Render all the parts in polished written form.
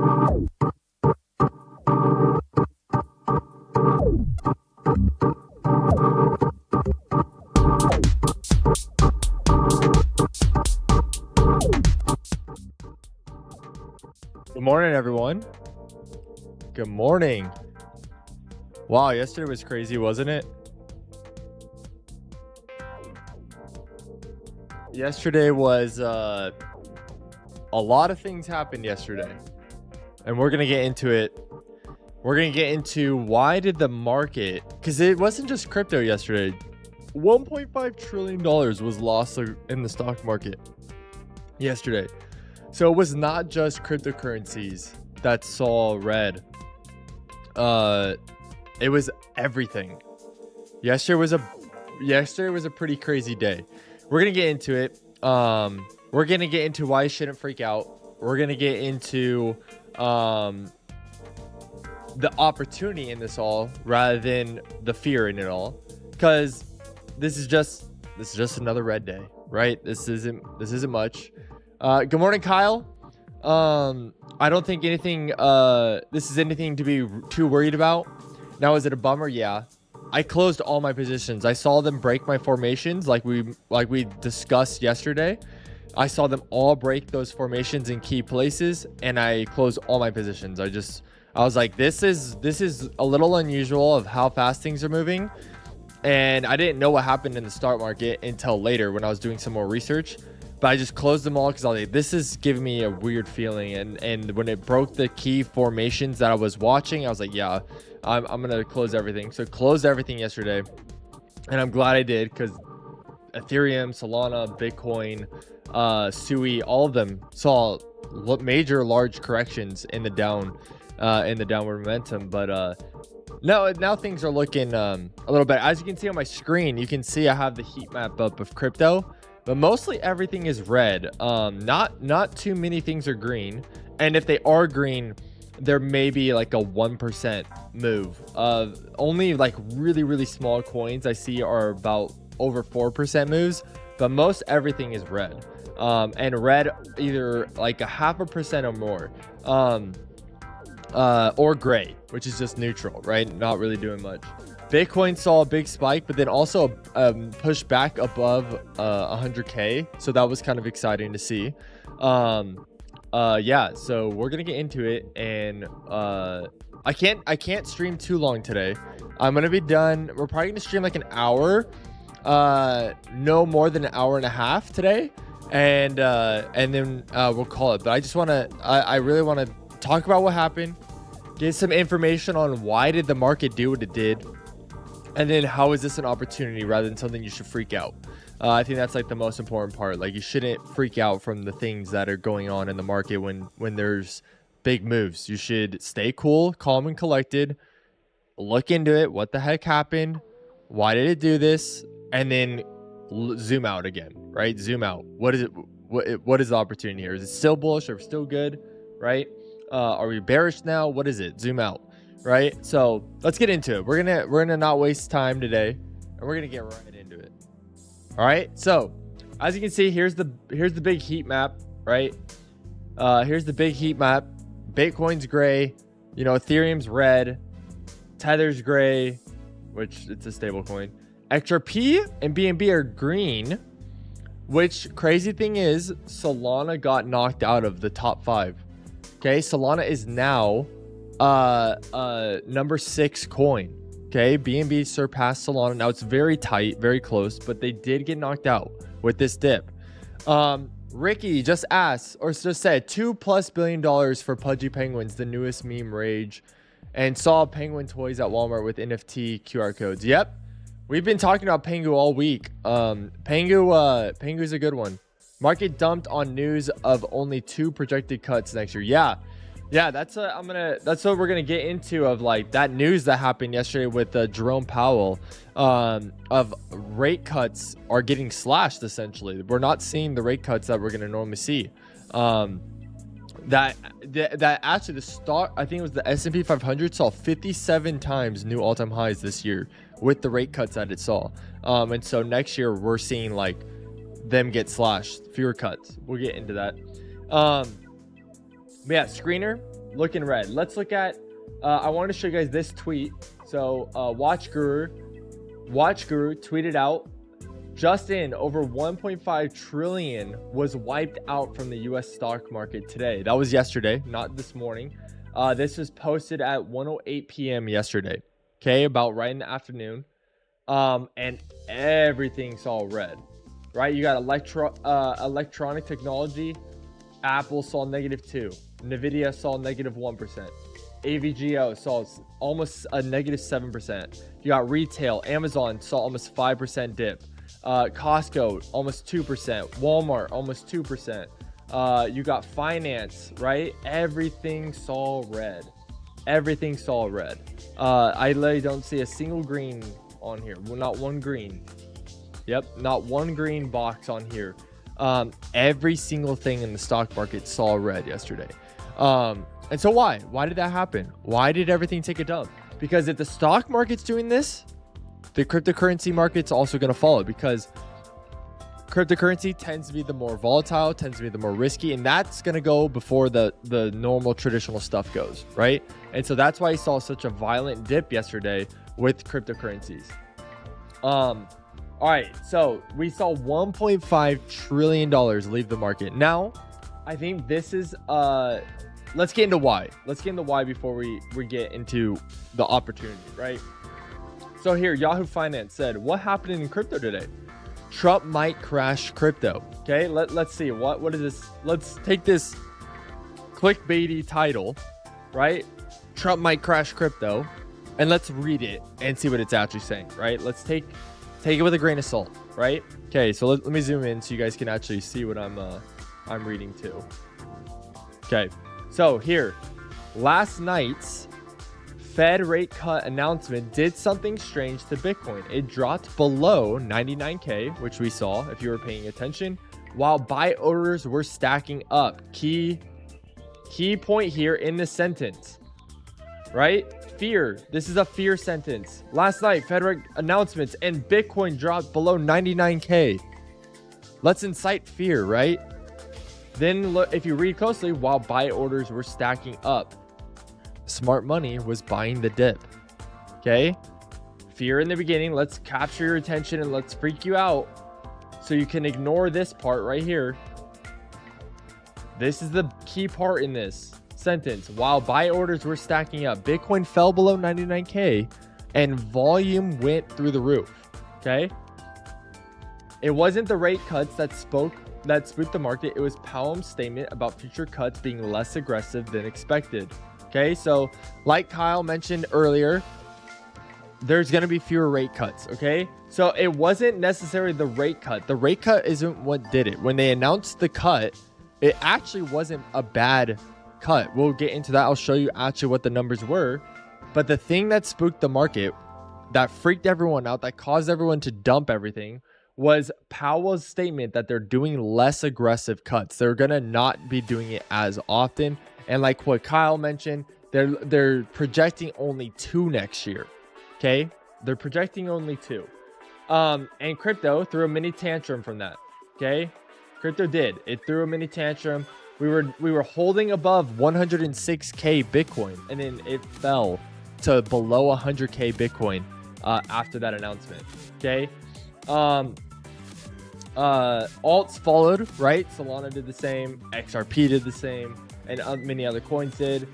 Good morning, everyone. Good morning. Wow, yesterday was crazy, wasn't it? Yesterday was a lot of things happened yesterday, and we're gonna get into it. We're gonna get into why did the market, because it wasn't just crypto yesterday. $1.5 trillion was lost in the stock market yesterday. So it was not just cryptocurrencies that saw red. It was everything. Yesterday was a pretty crazy day. We're gonna get into it. We're gonna get into why you shouldn't freak out. We're gonna get into the opportunity in this all rather than the fear in it all, because this is just another red day, right? This isn't much. Good morning, Kyle. I don't think this is anything to be too worried about. Now, is it a bummer? Yeah. I closed all my positions. I saw them break my formations like we discussed yesterday. I saw them all break those formations in key places, and I closed all my positions. I was like, this is a little unusual of how fast things are moving. And I didn't know what happened in the stock market until later when I was doing some more research. But I just closed them all because I was like, this is giving me a weird feeling. And when it broke the key formations that I was watching, I was like, yeah, I'm going to close everything. So closed everything yesterday. And I'm glad I did, because Ethereum, Solana, Bitcoin, SUI, all of them saw major large corrections in the downward momentum. But now things are looking a little better. As you can see on my screen, you can see I have the heat map up of crypto. But mostly everything is red. Not too many things are green. And if they are green, there may be like a 1% move. Only like really, really small coins I see are about over 4% moves. But most everything is red. And red either like a 0.5% or more. Or gray, which is just neutral, right? Not really doing much. Bitcoin saw a big spike, but then also pushed back above 100K. So that was kind of exciting to see. Yeah, so we're gonna get into it, and I can't stream too long today. I'm gonna be done. We're probably gonna stream like an hour, no more than an hour and a half today, and then we'll call it. But I really wanna talk about what happened, get some information on why did the market do what it did. And then how is this an opportunity rather than something you should freak out? I think that's like the most important part. Like, you shouldn't freak out from the things that are going on in the market when there's big moves. You should stay cool, calm, and collected. Look into it. What the heck happened? Why did it do this? And then zoom out again, right? Zoom out. What is it? What is the opportunity here? Is it still bullish or still good, right? Are we bearish now? What is it? Zoom out. Right, so let's get into it. We're gonna not waste time today, and we're gonna get right into it. All right, so as you can see, here's the big heat map, right? Here's the big heat map. Bitcoin's gray, Ethereum's red, Tether's gray, which it's a stable coin. XRP and BNB are green, which crazy thing is Solana got knocked out of the top 5. Okay, Solana is now number 6 coin. Okay, BNB surpassed Solana. Now it's very tight, very close, but they did get knocked out with this dip. Ricky just asked, or just said, $2+ billion for Pudgy Penguins, the newest meme rage, and saw penguin toys at Walmart with NFT QR codes. Yep, we've been talking about Pengu all week. Pengu's a good one. Market dumped on news of only 2 projected cuts next year. Yeah, that's what we're gonna get into, of like that news that happened yesterday with Jerome Powell, of rate cuts are getting slashed. Essentially, we're not seeing the rate cuts that we're gonna normally see. That actually the stock, I think it was the S&P 500, saw 57 times new all-time highs this year with the rate cuts that it saw. And so next year we're seeing like them get slashed, fewer cuts. We'll get into that. But yeah, screener. looking red. Let's look at, I want to show you guys this tweet. So Watch Guru tweeted out, just in, over 1.5 trillion was wiped out from the US stock market today. That was yesterday, not this morning. This was posted at 1:08 p.m. yesterday. Okay, about right in the afternoon. And everything saw red, right? You got electronic technology. Apple saw -2. Nvidia saw -1%. AVGO saw almost a -7%. You got retail. Amazon saw almost 5% dip. Costco almost 2%. Walmart almost 2%. You got finance, right? Everything saw red. Everything saw red. I literally don't see a single green on here. Well, not one green. Yep, not one green box on here. Every single thing in the stock market saw red yesterday. And so why did that happen? Why did everything take a dump? Because if the stock market's doing this, the cryptocurrency market's also going to follow, because cryptocurrency tends to be the more volatile, tends to be the more risky, and that's going to go before the normal traditional stuff goes, right? And so that's why you saw such a violent dip yesterday with cryptocurrencies. All right, so we saw $1.5 trillion leave the market. Now, I think this is let's get into why. Let's get into why before we get into the opportunity, right? So here, Yahoo Finance said, what happened in crypto today? Trump might crash crypto. Okay, let's see. What is this? Let's take this clickbaity title, right? Trump might crash crypto, and let's read it and see what it's actually saying, right? Let's take it with a grain of salt, right? Okay, so let me zoom in so you guys can actually see what I'm reading too. Okay, so here, last night's Fed rate cut announcement did something strange to Bitcoin. It dropped below 99K, which we saw if you were paying attention, while buy orders were stacking up. Key point here in the sentence, right? Fear. This is a fear sentence. Last night, Fed rate announcements and Bitcoin dropped below 99K. Let's incite fear, right? Then look, if you read closely, while buy orders were stacking up, smart money was buying the dip. Okay, fear in the beginning. Let's capture your attention and let's freak you out so you can ignore this part right here. This is the key part in this sentence. While buy orders were stacking up, Bitcoin fell below 99K and volume went through the roof. Okay, it wasn't the rate cuts that spooked the market. It was Powell's statement about future cuts being less aggressive than expected. Okay, so like Kyle mentioned earlier, there's going to be fewer rate cuts. Okay, so it wasn't necessarily the rate cut. The rate cut isn't what did it. When they announced the cut, it actually wasn't a bad cut. We'll get into that. I'll show you actually what the numbers were. But the thing that spooked the market, that freaked everyone out, that caused everyone to dump everything, was Powell's statement that they're doing less aggressive cuts. They're going to not be doing it as often. And like what Kyle mentioned, they're projecting only 2 next year. Okay, they're projecting only 2. And crypto threw a mini tantrum from that. Okay, crypto did. It threw a mini tantrum. We were holding above 106K Bitcoin, and then it fell to below 100K Bitcoin after that announcement. Okay, alts followed, right? Solana did the same. XRP did the same. And many other coins did.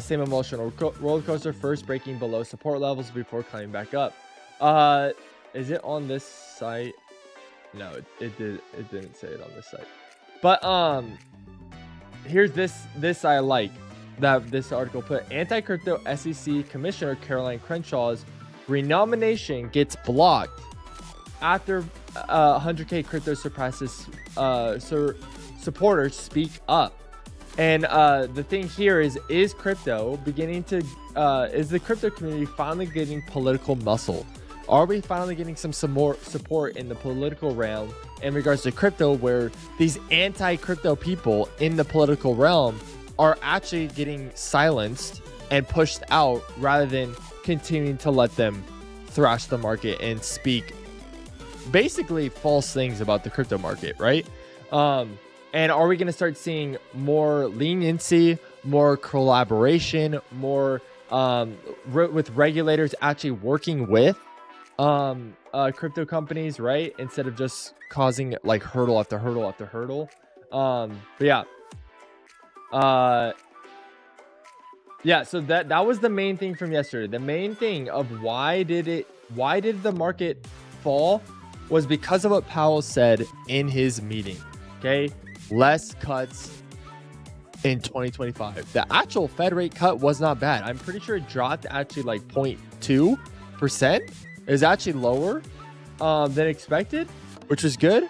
Same emotional roller coaster, first breaking below support levels before climbing back up. Is it on this site? No, it didn't say it on this site. But here's this I like that this article put. Anti-crypto SEC Commissioner Caroline Crenshaw's renomination gets blocked after 100K crypto surpasses supporters speak up. And the thing here is crypto beginning to is the crypto community finally getting political muscle? Are we finally getting some more support in the political realm in regards to crypto, where these anti-crypto people in the political realm are actually getting silenced and pushed out, rather than continuing to let them thrash the market and speak basically false things about the crypto market, right? And are we going to start seeing more leniency, more collaboration, more with regulators actually working with crypto companies, right? Instead of just causing like hurdle after hurdle after hurdle. But yeah. Yeah, so that was the main thing from yesterday. The main thing of why did the market fall was because of what Powell said in his meeting. Okay, less cuts in 2025. The actual Fed rate cut was not bad. I'm pretty sure it dropped actually like 0.2%. Is actually lower than expected, which was good.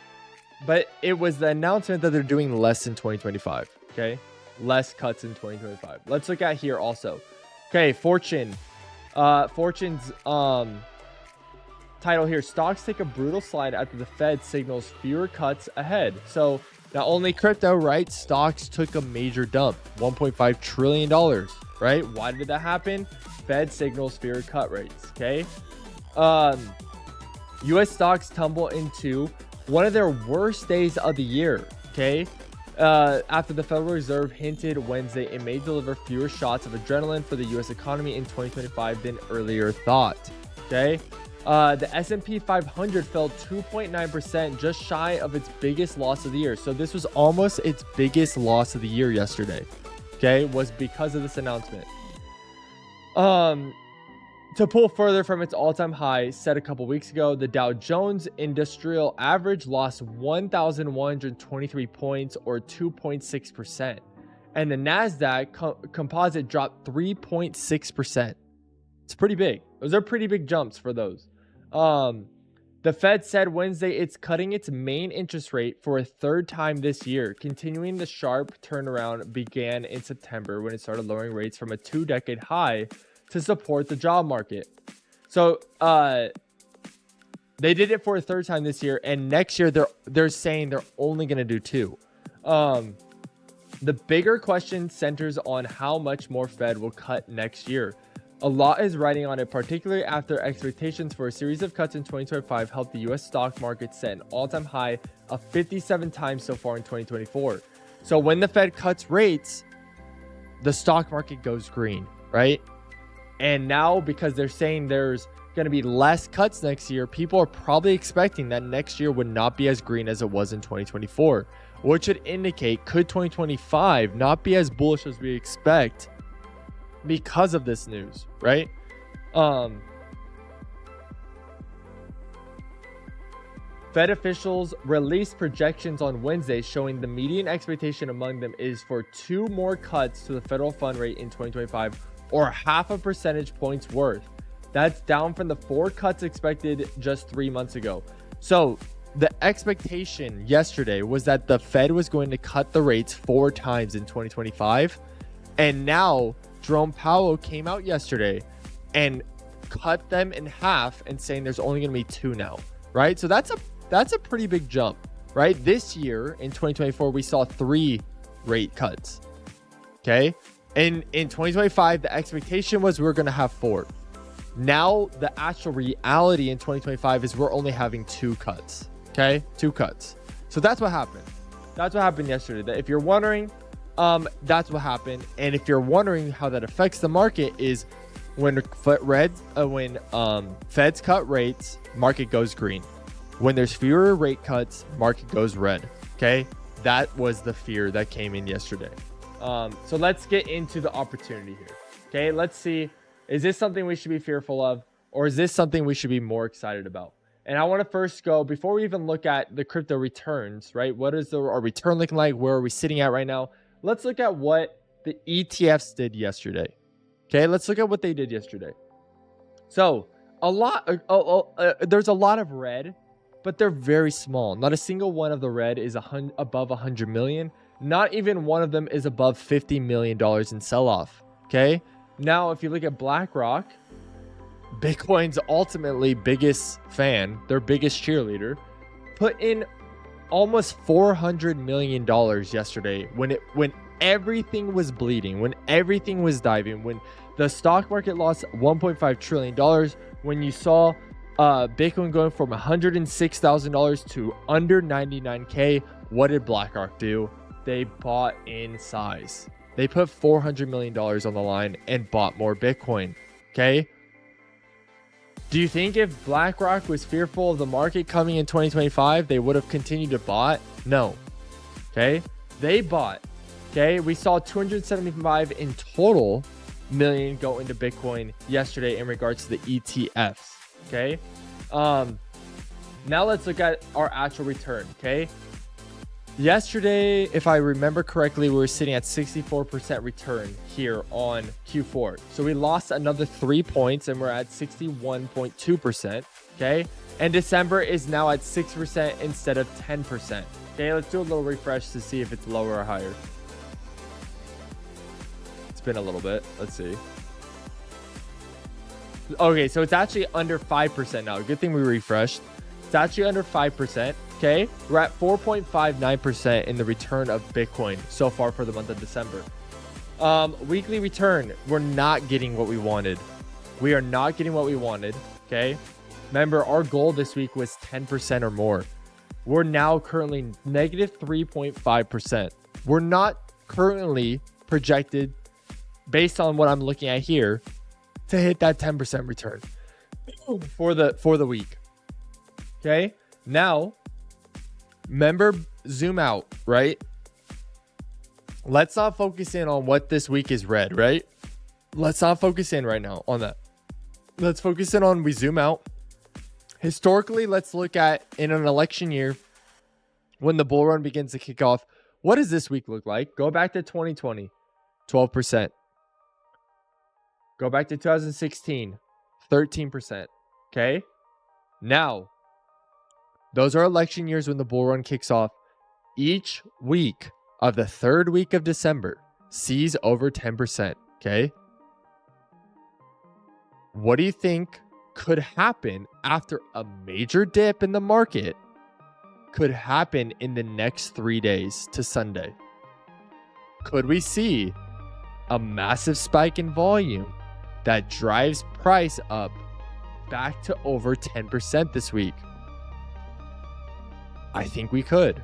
But it was the announcement that they're doing less in 2025. Okay, less cuts in 2025. Let's look at here also. Okay, Fortune's title here: stocks take a brutal slide after the Fed signals fewer cuts ahead. So not only crypto, right? Stocks took a major dump, $1.5 trillion, right? Why did that happen? Fed signals fewer cut rates. Okay. US stocks tumble into one of their worst days of the year. Okay. After the Federal Reserve hinted Wednesday it may deliver fewer shots of adrenaline for the US economy in 2025 than earlier thought. Okay. The S&P 500 fell 2.9%, just shy of its biggest loss of the year. So this was almost its biggest loss of the year yesterday. Okay, was because of this announcement. To pull further from its all-time high set a couple weeks ago, the Dow Jones Industrial Average lost 1,123 points, or 2.6%, and the Nasdaq Composite dropped 3.6%. It's pretty big. Those are pretty big jumps for those. The Fed said Wednesday it's cutting its main interest rate for a third time this year, continuing the sharp turnaround began in September when it started lowering rates from a 2-decade high to support the job market. So they did it for a third time this year, and next year they're saying they're only going to do 2. The bigger question centers on how much more Fed will cut next year. A lot is riding on it, particularly after expectations for a series of cuts in 2025 helped the US stock market set an all-time high of 57 times so far in 2024. So when the Fed cuts rates, the stock market goes green, right? And now, because they're saying there's going to be less cuts next year, people are probably expecting that next year would not be as green as it was in 2024, which should indicate could 2025 not be as bullish as we expect because of this news, right? Fed officials released projections on Wednesday showing the median expectation among them is for 2 more cuts to the federal fund rate in 2025, or 0.5 percentage points worth. That's down from the 4 cuts expected just 3 months ago. So the expectation yesterday was that the Fed was going to cut the rates 4 times in 2025, and now Jerome Powell came out yesterday and cut them in half and saying there's only going to be 2 now, right? So that's a pretty big jump, right? This year in 2024, we saw 3 rate cuts. Okay. And in 2025, the expectation was we're going to have 4. Now the actual reality in 2025 is we're only having 2 cuts. Okay. 2 cuts. So that's what happened. That's what happened yesterday. That if you're wondering, that's what happened. And if you're wondering how that affects the market, is when Feds cut rates, market goes green. When there's fewer rate cuts, market goes red. Okay, that was the fear that came in yesterday. So let's get into the opportunity here. Okay, let's see, is this something we should be fearful of, or is this something we should be more excited about? And I want to first go, before we even look at the crypto returns, right? What is our return looking like? Where are we sitting at right now? Let's look at what the ETFs did yesterday. Okay, let's look at what they did yesterday. So there's a lot of red, but they're very small. Not a single one of the red is above 100 million. Not even one of them is above $50 million in sell-off. Okay, now if you look at BlackRock, Bitcoin's ultimately biggest fan, their biggest cheerleader, put in almost $400 million yesterday when everything was bleeding, when everything was diving, when the stock market lost $1.5 trillion, when you saw Bitcoin going from $106,000 to under 99K. What did BlackRock do? They bought in size. They put $400 million on the line and bought more Bitcoin. Okay. Do you think if BlackRock was fearful of the market coming in 2025, they would have continued to buy? No. Okay. They bought. Okay. We saw 275 in total million go into Bitcoin yesterday in regards to the ETFs. Okay. Now let's look at our actual return. Okay. Yesterday, if I remember correctly, we were sitting at 64% return here on Q4. So we lost another 3 points and we're at 61.2%. Okay. And December is now at 6% instead of 10%. Okay. Let's do a little refresh to see if it's lower or higher. It's been a little bit. Let's see. Okay. So it's actually under 5% now. Good thing we refreshed. It's actually under 5%. Okay, we're at 4.59% in the return of Bitcoin so far for the month of December. Weekly return, we're not getting what we wanted. We are not getting what we wanted. Okay, remember our goal this week was 10% or more. We're now currently negative 3.5%. We're not currently projected, based on what I'm looking at here, to hit that 10% return for the week. Okay, now. Remember, zoom out, right? Let's not focus in on what this week is red, right? Let's not focus in right now on that. Let's focus in on, we zoom out. Historically, let's look at in an election year when the bull run begins to kick off. What does this week look like? Go back to 2020, 12%. Go back to 2016, 13%. Okay. Now, those are election years when the bull run kicks off. Each week of the third week of December sees over 10%. Okay. What do you think could happen after a major dip in the market could happen in the next 3 days to Sunday? Could we see a massive spike in volume that drives price up back to over 10% this week? I think we could.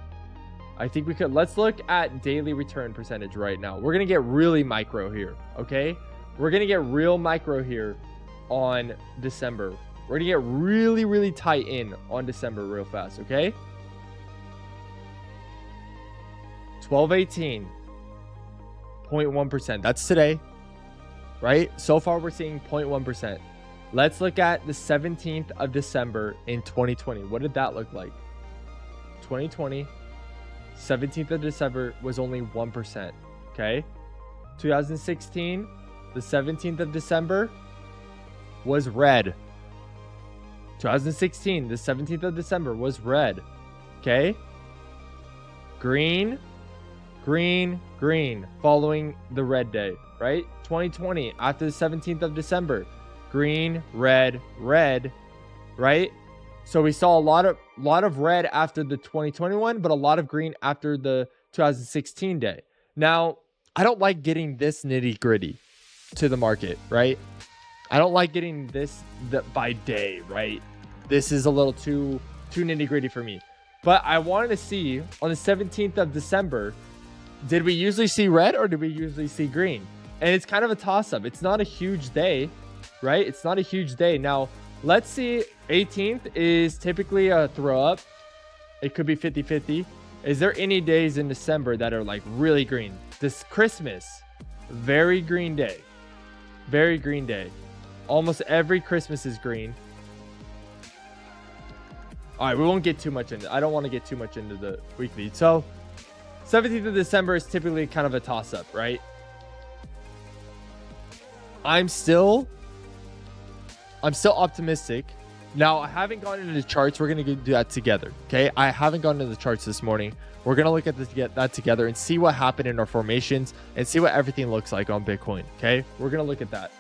Let's look at daily return percentage right now. We're going to get really micro here. Okay. We're going to get real micro here on December. We're going to get really, really tight in on December real fast. Okay. 1218, 0.1%. That's today, right? So far, we're seeing 0.1%. Let's look at the 17th of December in 2020. What did that look like? 2020, 17th of December was only 1%. Okay. 2016, the 17th of December was red. 2016, the 17th of December was red. Okay. Green, green, green, following the red day, right? 2020, after the 17th of December, green, red, red, right? So we saw a lot of red after the 2021, but a lot of green after the 2016 day. Now, I don't like getting this nitty gritty to the market, right? I don't like getting this by day, right? This is a little too nitty gritty for me. But I wanted to see on the 17th of December, did we usually see red or did we usually see green? And it's kind of a toss up. It's not a huge day, right? It's not a huge day. Now, let's see. 18th is typically a throw up. It could be 50-50. Is there any days in December that are like really green? This Christmas, very green day. Very green day. Almost every Christmas is green. All right, we won't get too much into. I don't want to get too much into the weekly. So 17th of December is typically kind of a toss up, right? I'm still optimistic. Now, I haven't gone into the charts. We're going to do that together. Okay. I haven't gone into the charts this morning. We're going to look at that together and see what happened in our formations and see what everything looks like on Bitcoin. Okay. We're going to look at that.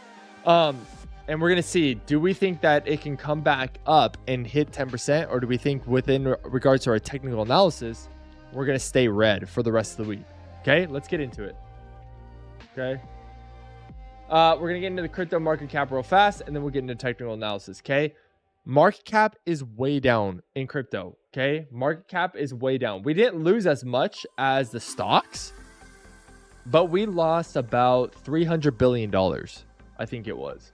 And we're going to see, do we think that it can come back up and hit 10%? Or do we think within regards to our technical analysis, we're going to stay red for the rest of the week? Okay. Let's get into it. Okay. We're going to get into the crypto market cap real fast, and then we'll get into technical analysis. Okay. Market cap is way down in crypto. Okay. Market cap is way down. We didn't lose as much as the stocks, but we lost about $300 billion, I think it was.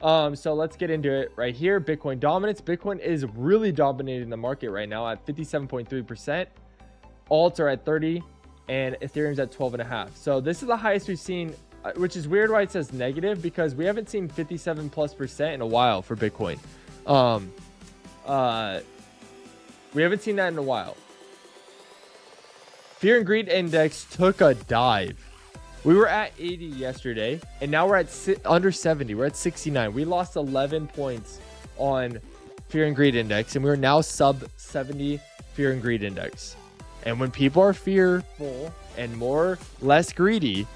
So let's get into it right here. Bitcoin dominance. Bitcoin is really dominating the market right now at 57.3%. Alts are at 30 and Ethereum's at 12.5. So this is the highest we've seen, which is weird why it says negative, because we haven't seen 57+% in a while for Bitcoin. We haven't seen that in a while. Fear and greed index took a dive. We were at 80 yesterday, and now we're at under 70. We're at 69. We lost 11 points on fear and greed index, and we're now sub 70 fear and greed index. And when people are fearful and less greedy,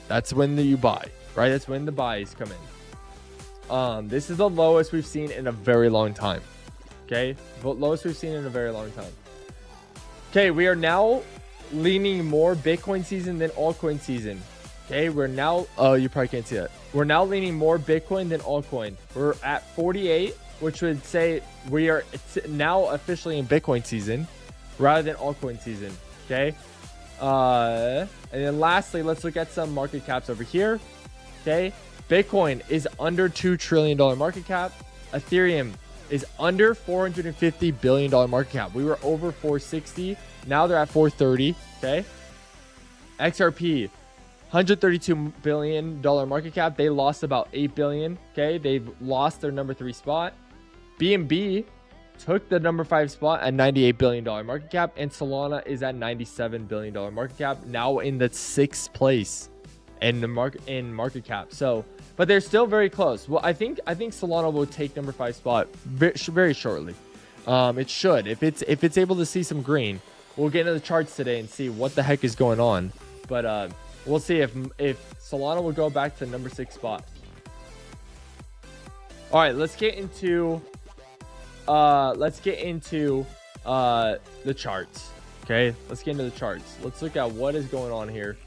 that's when you buy, right? That's when the buys come in. This is the lowest we've seen in a very long time. Okay, the lowest we've seen in a very long time. Okay, we are now leaning more Bitcoin season than altcoin season. Okay, we're now, oh, you probably can't see that. We're now leaning more Bitcoin than altcoin. We're at 48, which would say we are now officially in Bitcoin season rather than altcoin season. Okay, and then lastly, let's look at some market caps over here. Okay, Bitcoin is under $2 trillion market cap. Ethereum is under $450 billion market cap. We were over 460. Now they're at 430. Okay. XRP, $132 billion market cap. They lost about 8 billion. Okay. They've lost their number 3 spot. BNB took the number 5 spot at $98 billion market cap. And Solana is at $97 billion market cap. Now in the 6th place in the market cap. So, but they're still very close. Well, I think Solana will take number 5 spot very shortly. It should. If it's able to see some green, we'll get into the charts today and see what the heck is going on. But we'll see if Solana will go back to number 6 spot. All right, let's get into the charts. Okay, let's get into the charts. Let's look at what is going on here.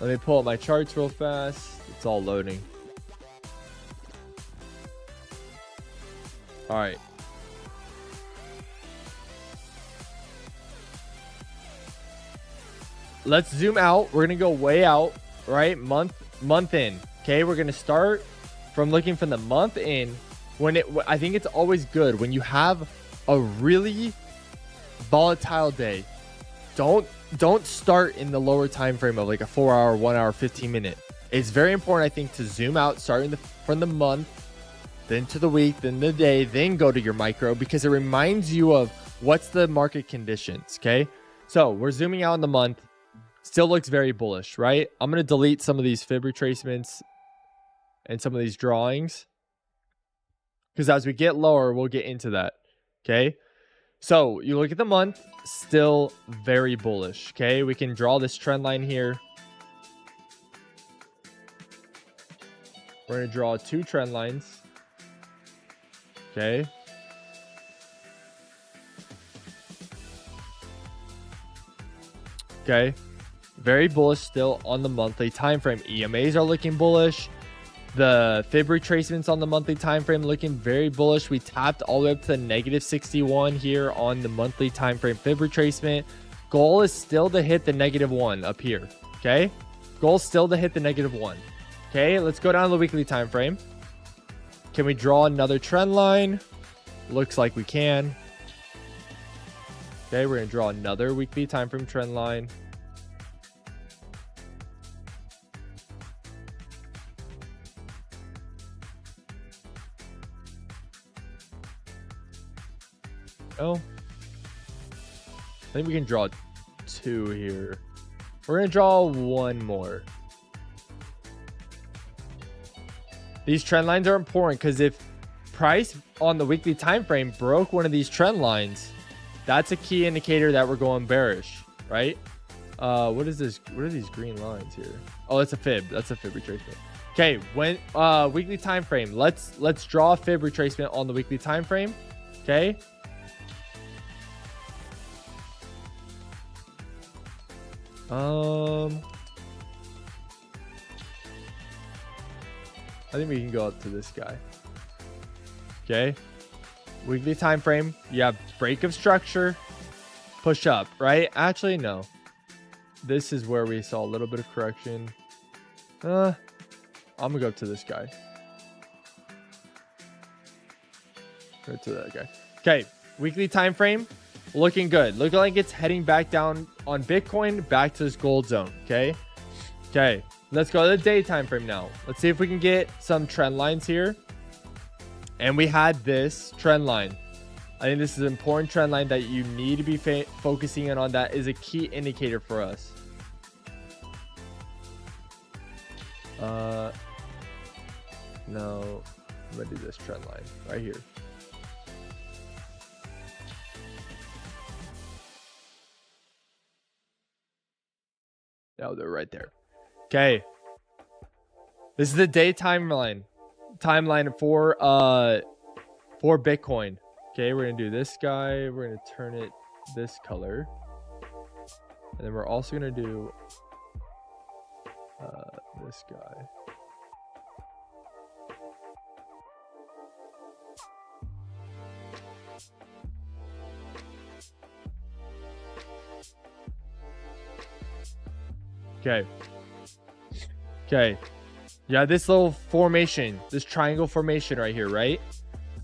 Let me pull up my charts real fast. It's all loading. All right. Let's zoom out. We're going to go way out, right? Month in. Okay, we're going to start from looking from the month in. I think it's always good when you have a really volatile day. Don't start in the lower time frame of like a 4 hour, 1 hour, 15 minute. It's very important, I think, to zoom out, starting from the month, then to the week, then the day, then go to your micro, because it reminds you of what's the market conditions. Okay, so we're zooming out in the month. Still looks very bullish, right? I'm going to delete some of these fib retracements and some of these drawings, because as we get lower, we'll get into that. Okay, so you look at the month, still very bullish. Okay, we can draw this trend line here. We're going to draw 2 trend lines. Okay. Okay. Very bullish still on the monthly time frame. EMAs are looking bullish. The fib retracements on the monthly time frame looking very bullish. We tapped all the way up to the -61 here on the monthly time frame fib retracement. Goal is still to hit the -1 up here. Okay, goal is still to hit the -1. Okay, let's go down to the weekly time frame. Can we draw another trend line? Looks like we can. Okay, we're gonna draw another weekly time frame trend line. Oh, I think we can draw 2 here. We're gonna draw 1 more. These trend lines are important because if price on the weekly time frame broke one of these trend lines, that's a key indicator that we're going bearish, right? What is this? What are these green lines here? Oh, that's a fib. That's a fib retracement. Okay, when weekly time frame, let's draw a fib retracement on the weekly time frame. Okay. I think we can go up to this guy. Okay, weekly time frame. You have break of structure, push up, right? Actually, no. This is where we saw a little bit of correction. I'm gonna go up to this guy. Go to that guy. Okay, weekly time frame, looking good. Looking like it's heading back down on Bitcoin, back to this gold zone. Okay. Okay, let's go to the day time frame now. Let's see if we can get some trend lines here. And we had this trend line. I think this is an important trend line that you need to be focusing in on. That is a key indicator for us. No, I'm gonna do this trend line right here. No, they're right there. Okay. This is the day timeline for Bitcoin. Okay, we're gonna do this guy. We're gonna turn it this color, and then we're also gonna do this guy. Okay. Okay. Yeah, this little formation, this triangle formation right here, right?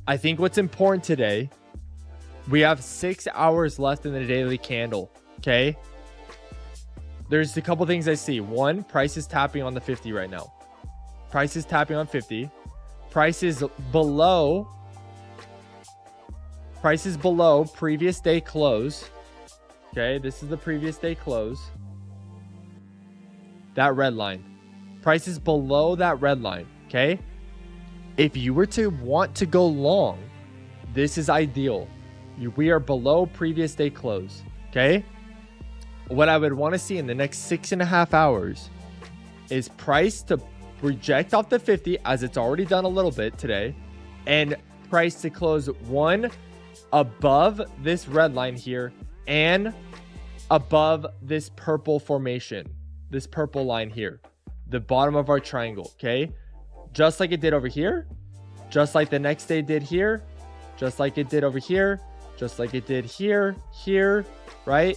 I think what's important today, we have 6 hours left in the daily candle. Okay. There's a couple things I see. One, price is tapping on the 50 right now. Price is tapping on 50. Price is below previous day close. Okay. This is the previous day close. That red line. Price is below that red line. Okay. If you were to want to go long, this is ideal. We are below previous day close. Okay. What I would want to see in the next 6.5 hours is price to reject off the 50, as it's already done a little bit today, and price to close one above this red line here and above this purple formation, this purple line here, the bottom of our triangle. Okay. Just like it did over here, just like the next day did here, just like it did over here, just like it did here, right?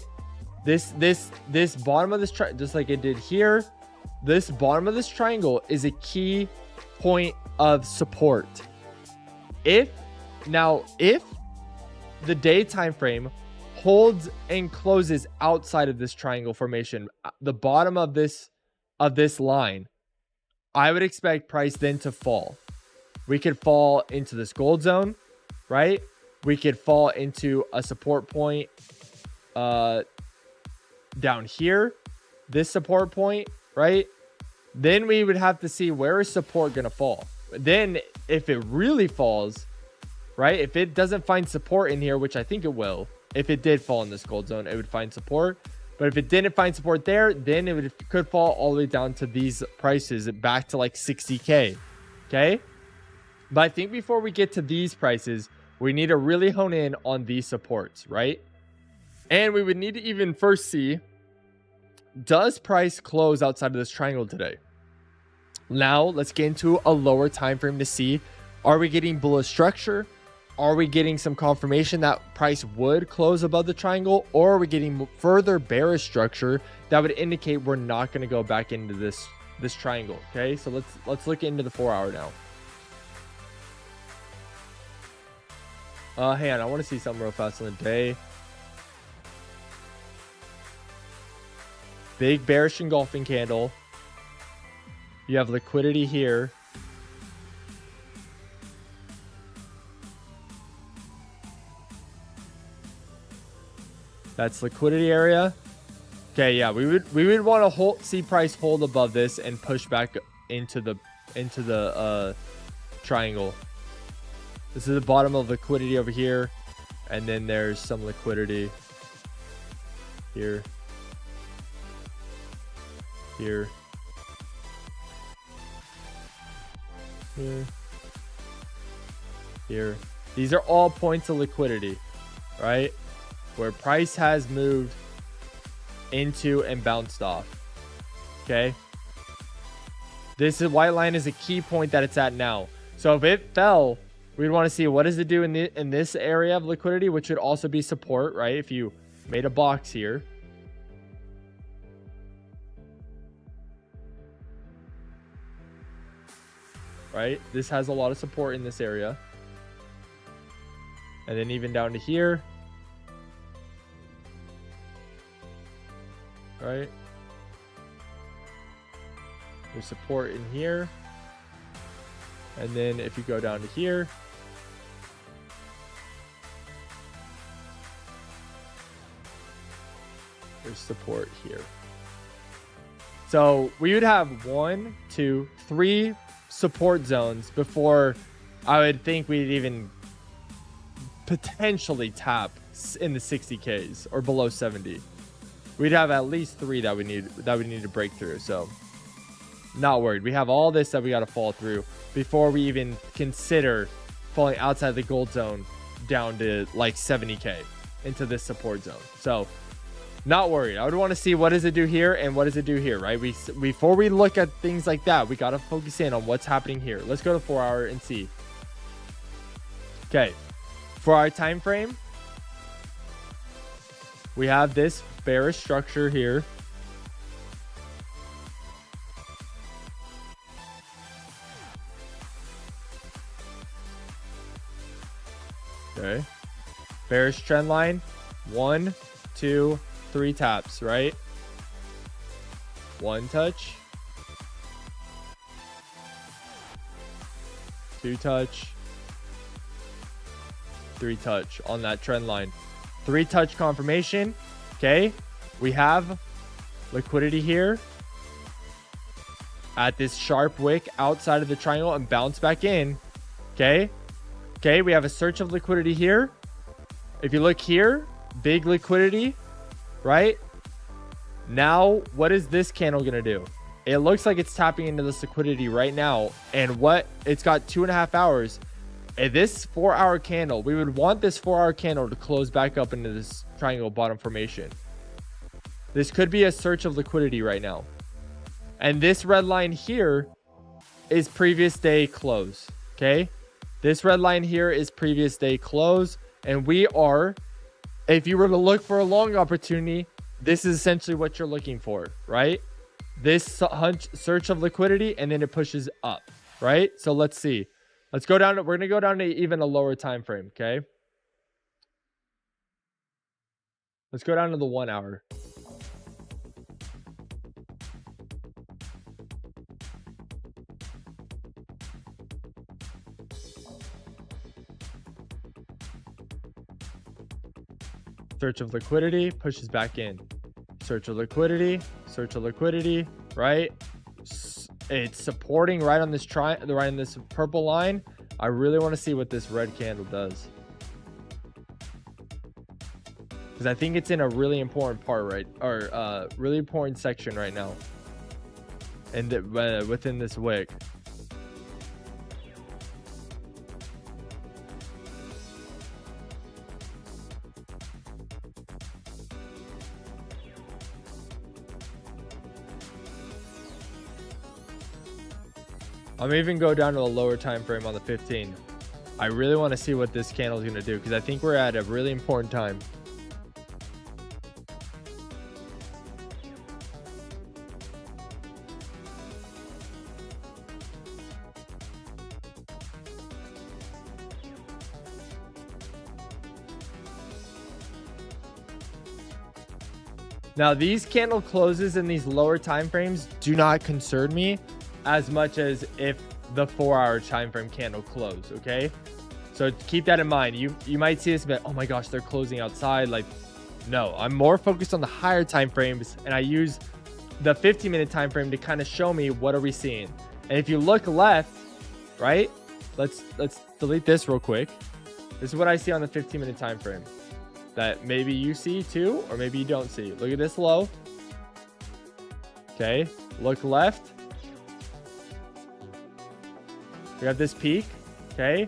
This bottom of this just like it did here, this bottom of this triangle is a key point of support. If the day time frame holds and closes outside of this triangle formation, the bottom of this line, I would expect price then to fall. We could fall into this gold zone, right? We could fall into a support point down here, this support point, right? Then we would have to see, where is support going to fall? Then if it really falls, right? If it doesn't find support in here, which I think it will, if it did fall in this gold zone, it would find support. But if it didn't find support there, then it could fall all the way down to these prices, back to like 60K. Okay. But I think before we get to these prices, we need to really hone in on these supports, right? And we would need to even first see, does price close outside of this triangle today? Now let's get into a lower time frame to see, are we getting bullish structure? Are we getting some confirmation that price would close above the triangle, or are we getting further bearish structure that would indicate we're not going to go back into this triangle? Okay, so let's look into the 4 hour now. Hang on, I want to see something real fast on the day. Big bearish engulfing candle. You have liquidity here. That's liquidity area. Okay, yeah, we would want to see price hold above this and push back into the triangle. This is the bottom of liquidity over here, and then there's some liquidity here, here, here. These are all points of liquidity, right? Where price has moved into and bounced off. Okay. This white line is a key point that it's at now. So if it fell, we'd want to see, what does it do in this area of liquidity, which would also be support, right? If you made a box here. Right? This has a lot of support in this area. And then even down to here. Right? There's support in here. And then if you go down to here, there's support here. So we would have 1, 2, 3 support zones before I would think we'd even potentially tap in the 60Ks or below 70. We'd have at least 3 that we need to break through. So not worried. We have all this that we got to fall through before we even consider falling outside the gold zone down to like 70K into this support zone. So not worried. I would want to see what does it do here and what does it do here, right? Before we look at things like that, we got to focus in on what's happening here. Let's go to 4 hour and see. Okay. For our time frame, we have this bearish structure here. Okay. Bearish trend line. 1, 2, 3 taps, right? 1 touch. 2 touch. 3 touch on that trend line. 3 touch confirmation. Okay. We have liquidity here at this sharp wick outside of the triangle and bounce back in. Okay. Okay. We have a search of liquidity here. If you look here, big liquidity, right? Now, what is this candle going to do? It looks like it's tapping into this liquidity right now. And what it's got 2.5 hours. This 4 hour candle, we would want this 4 hour candle to close back up into this triangle bottom formation. This could be a search of liquidity right now. And this red line here is previous day close. Okay. This red line here is previous day close. And we are, if you were to look for a long opportunity, this is essentially what you're looking for, right? This search of liquidity, and then it pushes up, right? So let's see. Let's go down. We're going to go down to even a lower time frame. Okay. Let's go down to the 1 hour. Search of liquidity, pushes back in. Search of liquidity, right? It's supporting right on this right on this purple line. I really want to see what this red candle does, because I think it's in a really important part, right? Or really important section right now, and within this wick. I'm even go down to the lower time frame on the 15. I really want to see what this candle is going to do, because I think we're at a really important time. Now, these candle closes in these lower time frames do not concern me as much as if the 4 hour time frame candle close. Okay, so keep that in mind. You might see this and be like, oh my gosh, they're closing outside. Like, no, I'm more focused on the higher time frames, and I use the 15-minute time frame to kind of show me what are we seeing. And if you look left, right, let's delete this real quick. This is what I see on the 15-minute time frame that maybe you see too, or maybe you don't see. Look at this low. Okay, look left. We have this peak. Okay,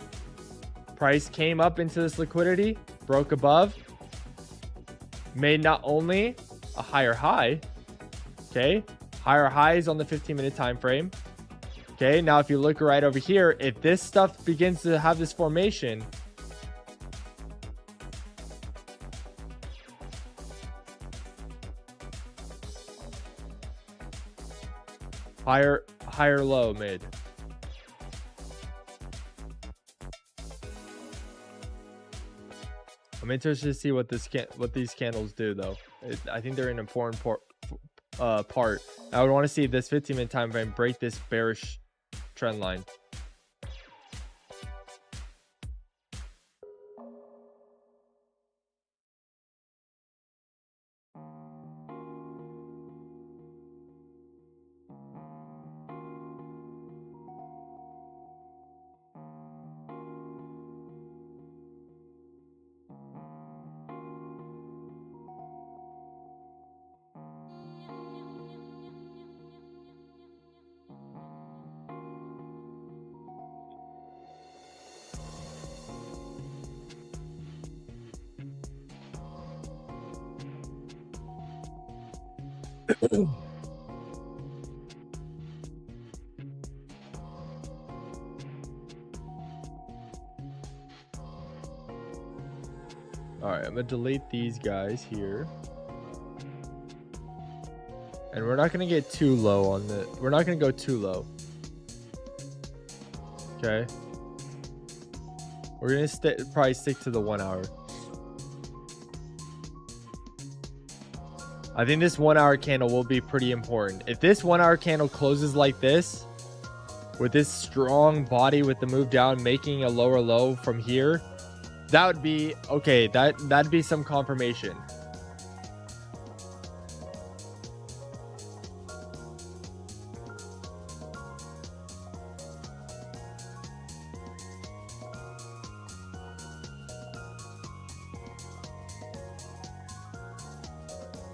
price came up into this liquidity, broke above, made not only a higher high, okay, higher highs on the 15-minute time frame. Okay, now if you look right over here, if this stuff begins to have this formation, Higher low made. I'm interested to see what these candles do though. I think they're an important part. I would want to see this 15-minute time frame break this bearish trend line. All right, I'm gonna delete these guys here, and we're not gonna get too low on the. We're not gonna go too low. Okay. We're gonna probably stick to the 1 hour. I think this 1 hour candle will be pretty important. If this 1 hour candle closes like this, with this strong body with the move down, making a lower low from here, that would be okay. That'd be some confirmation.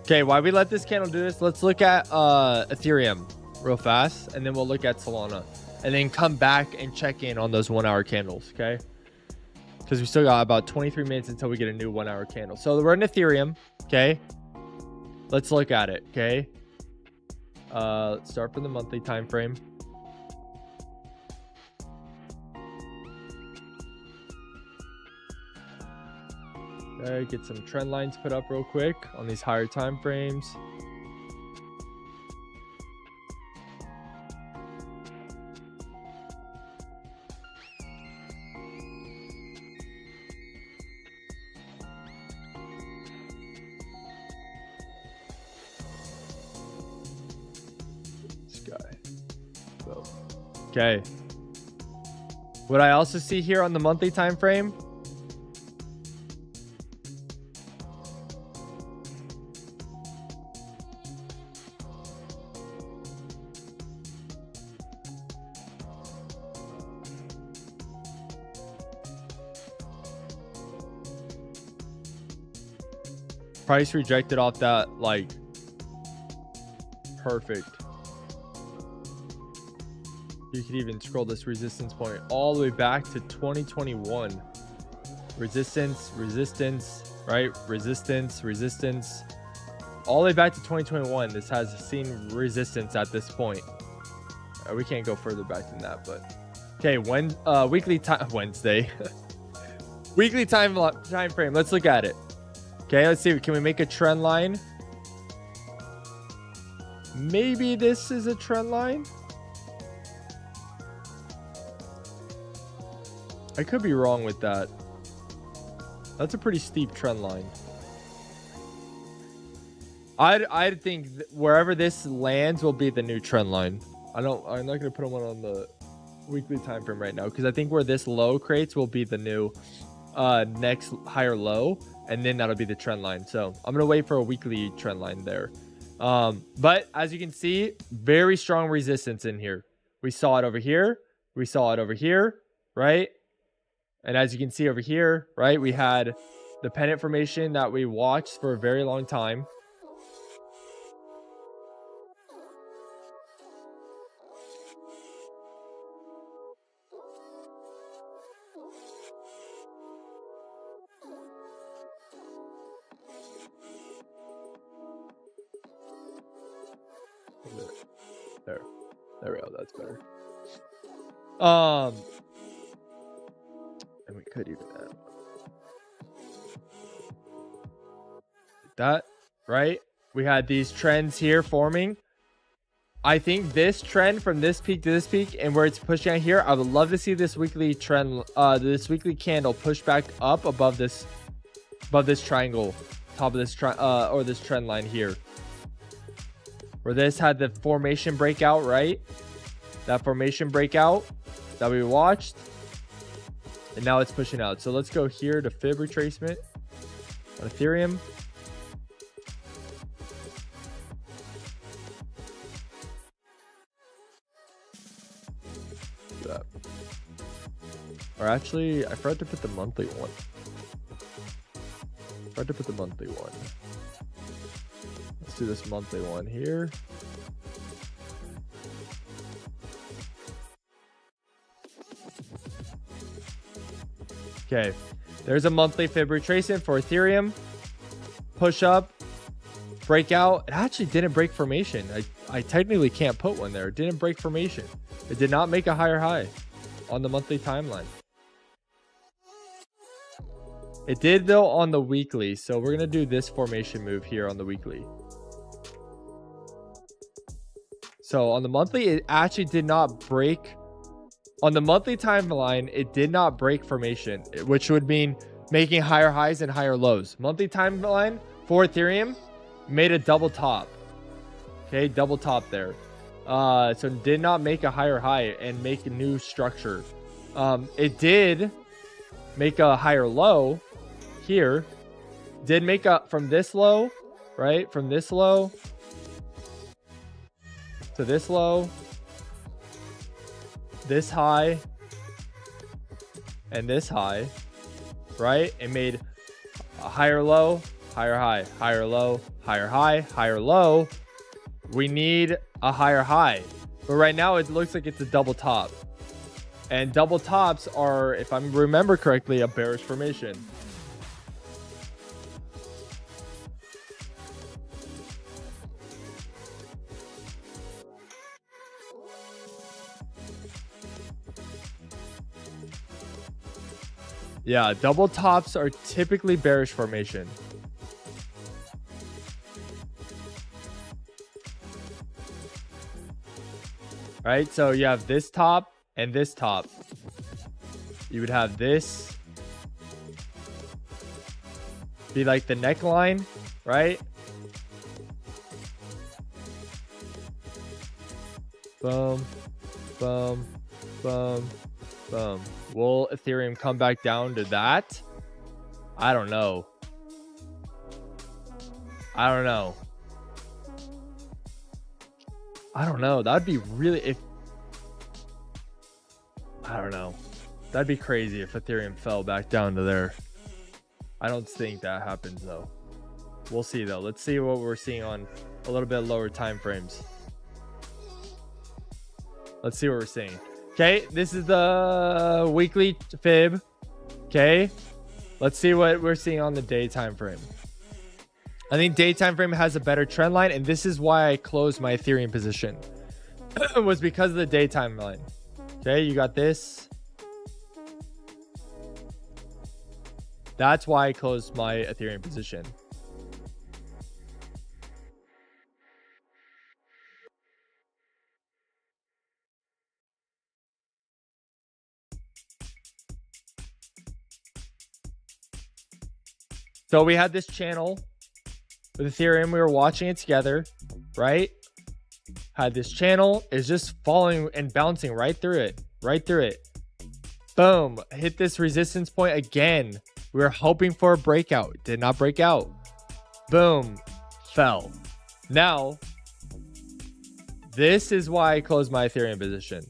Okay, why we let this candle do this? Let's look at Ethereum real fast, and then we'll look at Solana, and then come back and check in on those 1 hour candles. Okay, because we still got about 23 minutes until we get a new 1 hour candle. So we're in Ethereum. Okay, let's look at it. Okay, let's start from the monthly time frame. Okay, get some trend lines put up real quick on these higher time frames. This guy. So, okay. What I also see here on the monthly time frame, price rejected off that, like, perfect. You could even scroll this resistance point all the way back to 2021. Resistance, right? Resistance. All the way back to 2021. This has seen resistance at this point. We can't go further back than that, but okay. Weekly time Wednesday. Weekly time frame. Let's look at it. Okay, let's see. Can we make a trend line? Maybe this is a trend line. I could be wrong with that. That's a pretty steep trend line. I'd think wherever this lands will be the new trend line. I'm not going to put one on the weekly time frame right now, because I think where this low creates will be the new next higher low, and then that'll be the trend line. So I'm gonna wait for a weekly trend line there. But as you can see, very strong resistance in here. We saw it over here, we saw it over here, right? And as you can see over here, right, we had the pennant formation that we watched for a very long time. There we go. That's better. And we could even add that, right? We had these trends here forming. I think this trend from this peak to this peak and where it's pushing out here, I would love to see this weekly trend, this weekly candle push back up above this triangle, top of this or this trend line here, where this had the formation breakout, right? That formation breakout that we watched, and now it's pushing out. So let's go here to fib retracement on Ethereum. Or actually, I forgot to put the monthly one. Let's do this monthly one here. Okay, there's a monthly fib retracement for Ethereum. Push up, breakout. It actually didn't break formation. I technically can't put one there. It didn't break formation. It did not make a higher high on the monthly timeline. It did though on the weekly. So we're going to do this formation move here on the weekly. So on the monthly, it actually did not break. On the monthly timeline, it did not break formation, which would mean making higher highs and higher lows. Monthly timeline for Ethereum made a double top. Okay, double top there. So it did not make a higher high and make a new structure. It did make a higher low here. Did make up from this low, right? From this low to this low, this high, and this high, right? It made a higher low, higher high, higher low, higher high, higher low. We need a higher high, but right now it looks like it's a double top, and double tops are, if I remember correctly, a bearish formation. Yeah, double tops are typically bearish formation. Right, so you have this top and this top. You would have this be like the neckline, right? Boom, boom, boom, boom. Will Ethereum come back down to that? I don't know. I don't know. That'd be really, I don't know. That'd be crazy if Ethereum fell back down to there. I don't think that happens though. We'll see though. Let's see what we're seeing on a little bit lower time frames. Let's see what we're seeing. Okay, this is the weekly fib. Okay, let's see what we're seeing on the day time frame. I think day time frame has a better trend line, and this is why I closed my Ethereum position. It was because of the day timeline. Okay, you got this. That's why I closed my Ethereum position. So we had this channel with Ethereum. We were watching it together, right? Had this channel, is just falling and bouncing right through it. Boom, hit this resistance point again. We were hoping for a breakout. Did not break out. Boom, fell. Now, this is why I closed my Ethereum position.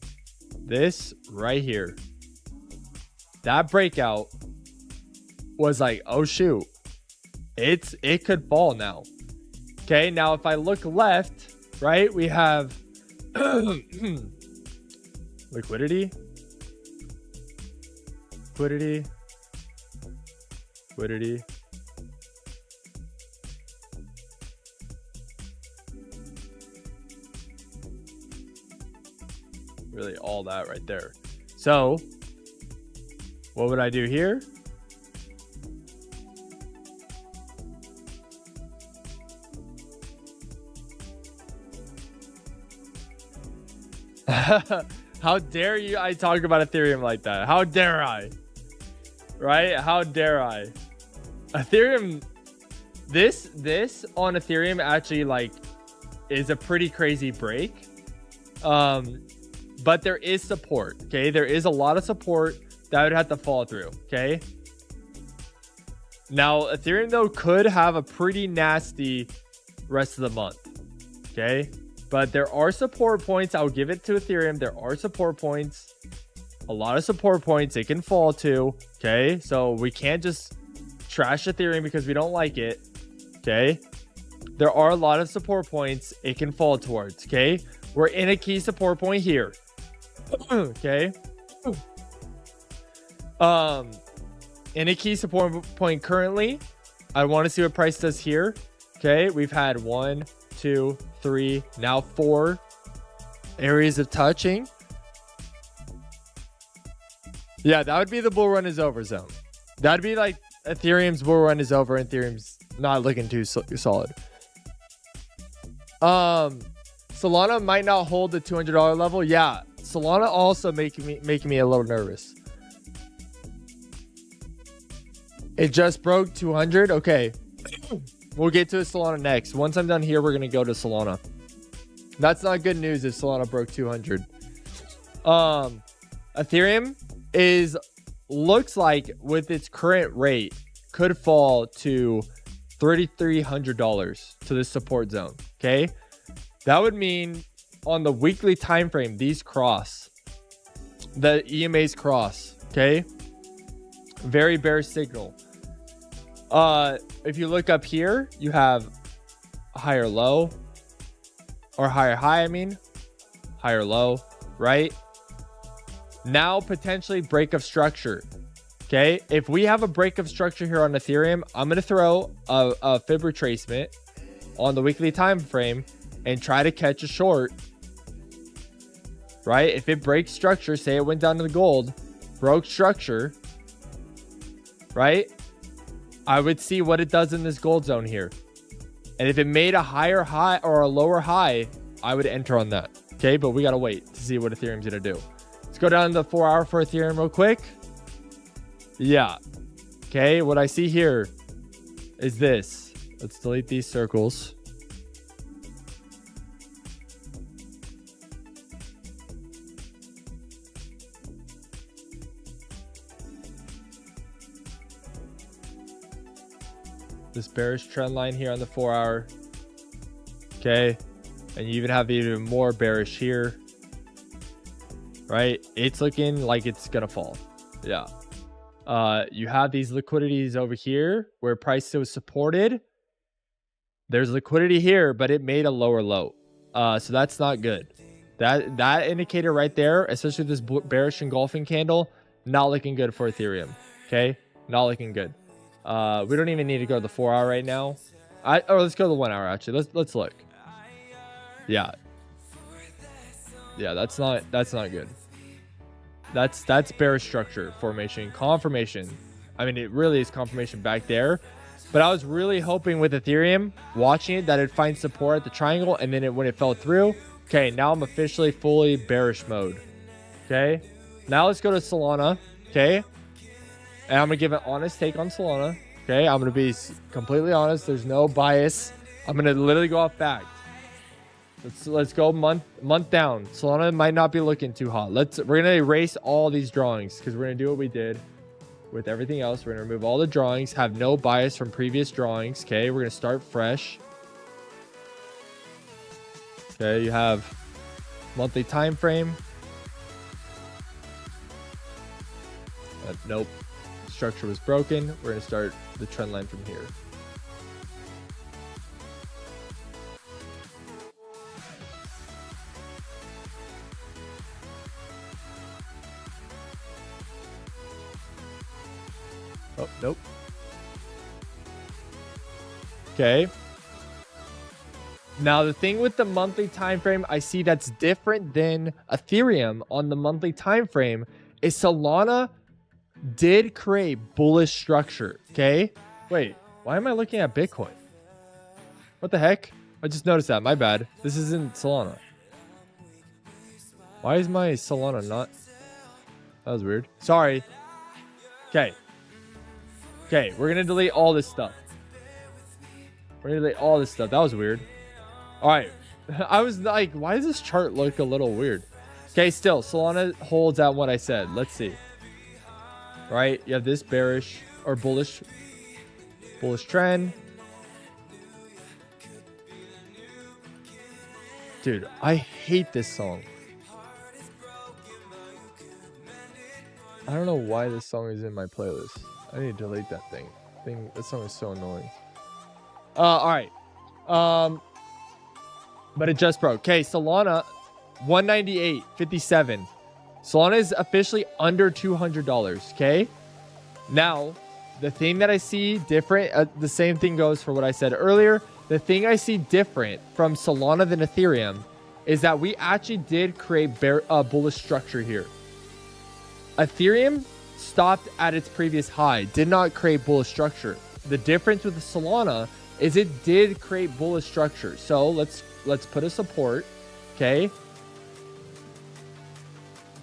This right here. That breakout was like, oh shoot. It could fall now. Okay, now if I look left, right, we have liquidity. Really all that right there. So what would I do here? How dare you? I talk about Ethereum like that. How dare I? Right? How dare I? Ethereum, this on Ethereum actually like is a pretty crazy break. But there is support. Okay, there is a lot of support that would have to fall through. Okay. Now Ethereum though could have a pretty nasty rest of the month. Okay, but there are support points. I'll give it to Ethereum. There are support points. A lot of support points it can fall to. Okay, so we can't just trash Ethereum because we don't like it. Okay, there are a lot of support points it can fall towards. Okay, we're in a key support point here. Okay, in a key support point currently. I want to see what price does here. Okay, we've had 1, 2, 3, now 4 areas of touching. Yeah, that would be the bull run is over zone. That'd be like Ethereum's bull run is over and Ethereum's not looking too solid. Solana might not hold the $200 level. Yeah, Solana also making me a little nervous. It just broke 200. Okay, we'll get to Solana next. Once I'm done here, we're gonna go to Solana. That's not good news if Solana broke 200. Ethereum looks like with its current rate could fall to $3,300 to this support zone. Okay, that would mean on the weekly time frame these cross, the EMAs cross. Okay, very bearish signal. If you look up here, you have a higher low or higher high. I mean, higher low, right? Now potentially break of structure. Okay, if we have a break of structure here on Ethereum, I'm going to throw a fib retracement on the weekly time frame and try to catch a short. Right? If it breaks structure, say it went down to the gold, broke structure, right? I would see what it does in this gold zone here. And if it made a higher high or a lower high, I would enter on that. Okay, but we got to wait to see what Ethereum's going to do. Let's go down to the 4 hour for Ethereum real quick. Yeah. Okay, what I see here is this. Let's delete these circles. This bearish trend line here on the 4 hour. Okay, and you even have even more bearish here. Right, it's looking like it's gonna fall. Yeah. You have these liquidities over here where price was supported. There's liquidity here, but it made a lower low. So that's not good. That indicator right there, especially this bearish engulfing candle, not looking good for Ethereum. Okay, not looking good. We don't even need to go to the 4 hour right now. Or let's go to the 1 hour actually. Let's look. Yeah. Yeah, that's not good. That's bearish structure formation, confirmation. I mean, it really is confirmation back there. But I was really hoping with Ethereum, watching it, that it'd find support at the triangle, and then when it fell through, okay, now I'm officially fully bearish mode. Okay, now let's go to Solana. Okay, and I'm gonna give an honest take on Solana. Okay, I'm gonna be completely honest. There's no bias. I'm gonna literally go off fact. Let's go month down. Solana might not be looking too hot. We're gonna erase all these drawings because we're gonna do what we did with everything else. We're gonna remove all the drawings, have no bias from previous drawings. Okay, we're gonna start fresh. Okay, you have monthly time frame. Nope, structure was broken. We're gonna start the trend line from here. Oh, nope. Okay. Now the thing with the monthly time frame I see that's different than Ethereum on the monthly time frame is Solana did create bullish structure. Okay. Wait, why am I looking at Bitcoin? What the heck? I just noticed that. My bad. This isn't Solana. Why is my Solana not? That was weird. Sorry. Okay. Okay, we're gonna delete all this stuff. We're gonna delete all this stuff. That was weird. All right. I was like, why does this chart look a little weird? Okay, still, Solana holds at what I said. Let's see. All right, you have this bearish or bullish trend. Dude, I hate this song. I don't know why this song is in my playlist. I need to delete that thing. That song is so annoying. All right. But it just broke. Okay, Solana 198.57. Solana is officially under $200. Okay. Now, the thing that I see different, the same thing goes for what I said earlier. The thing I see different from Solana than Ethereum is that we actually did create a bullish structure here. Ethereum stopped at its previous high, did not create bullish structure. The difference with the Solana is it did create bullish structure. So let's put a support. Okay.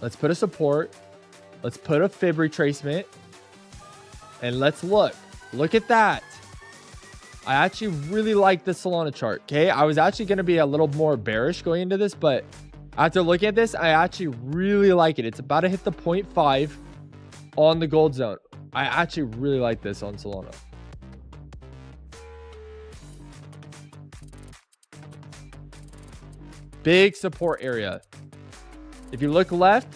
Let's put a support. Let's put a fib retracement. And let's look. Look at that. I actually really like the Solana chart. Okay. I was actually going to be a little more bearish going into this, but after looking at this, I actually really like it. It's about to hit the 0.5 on the gold zone. I actually really like this on Solana. Big support area. If you look left,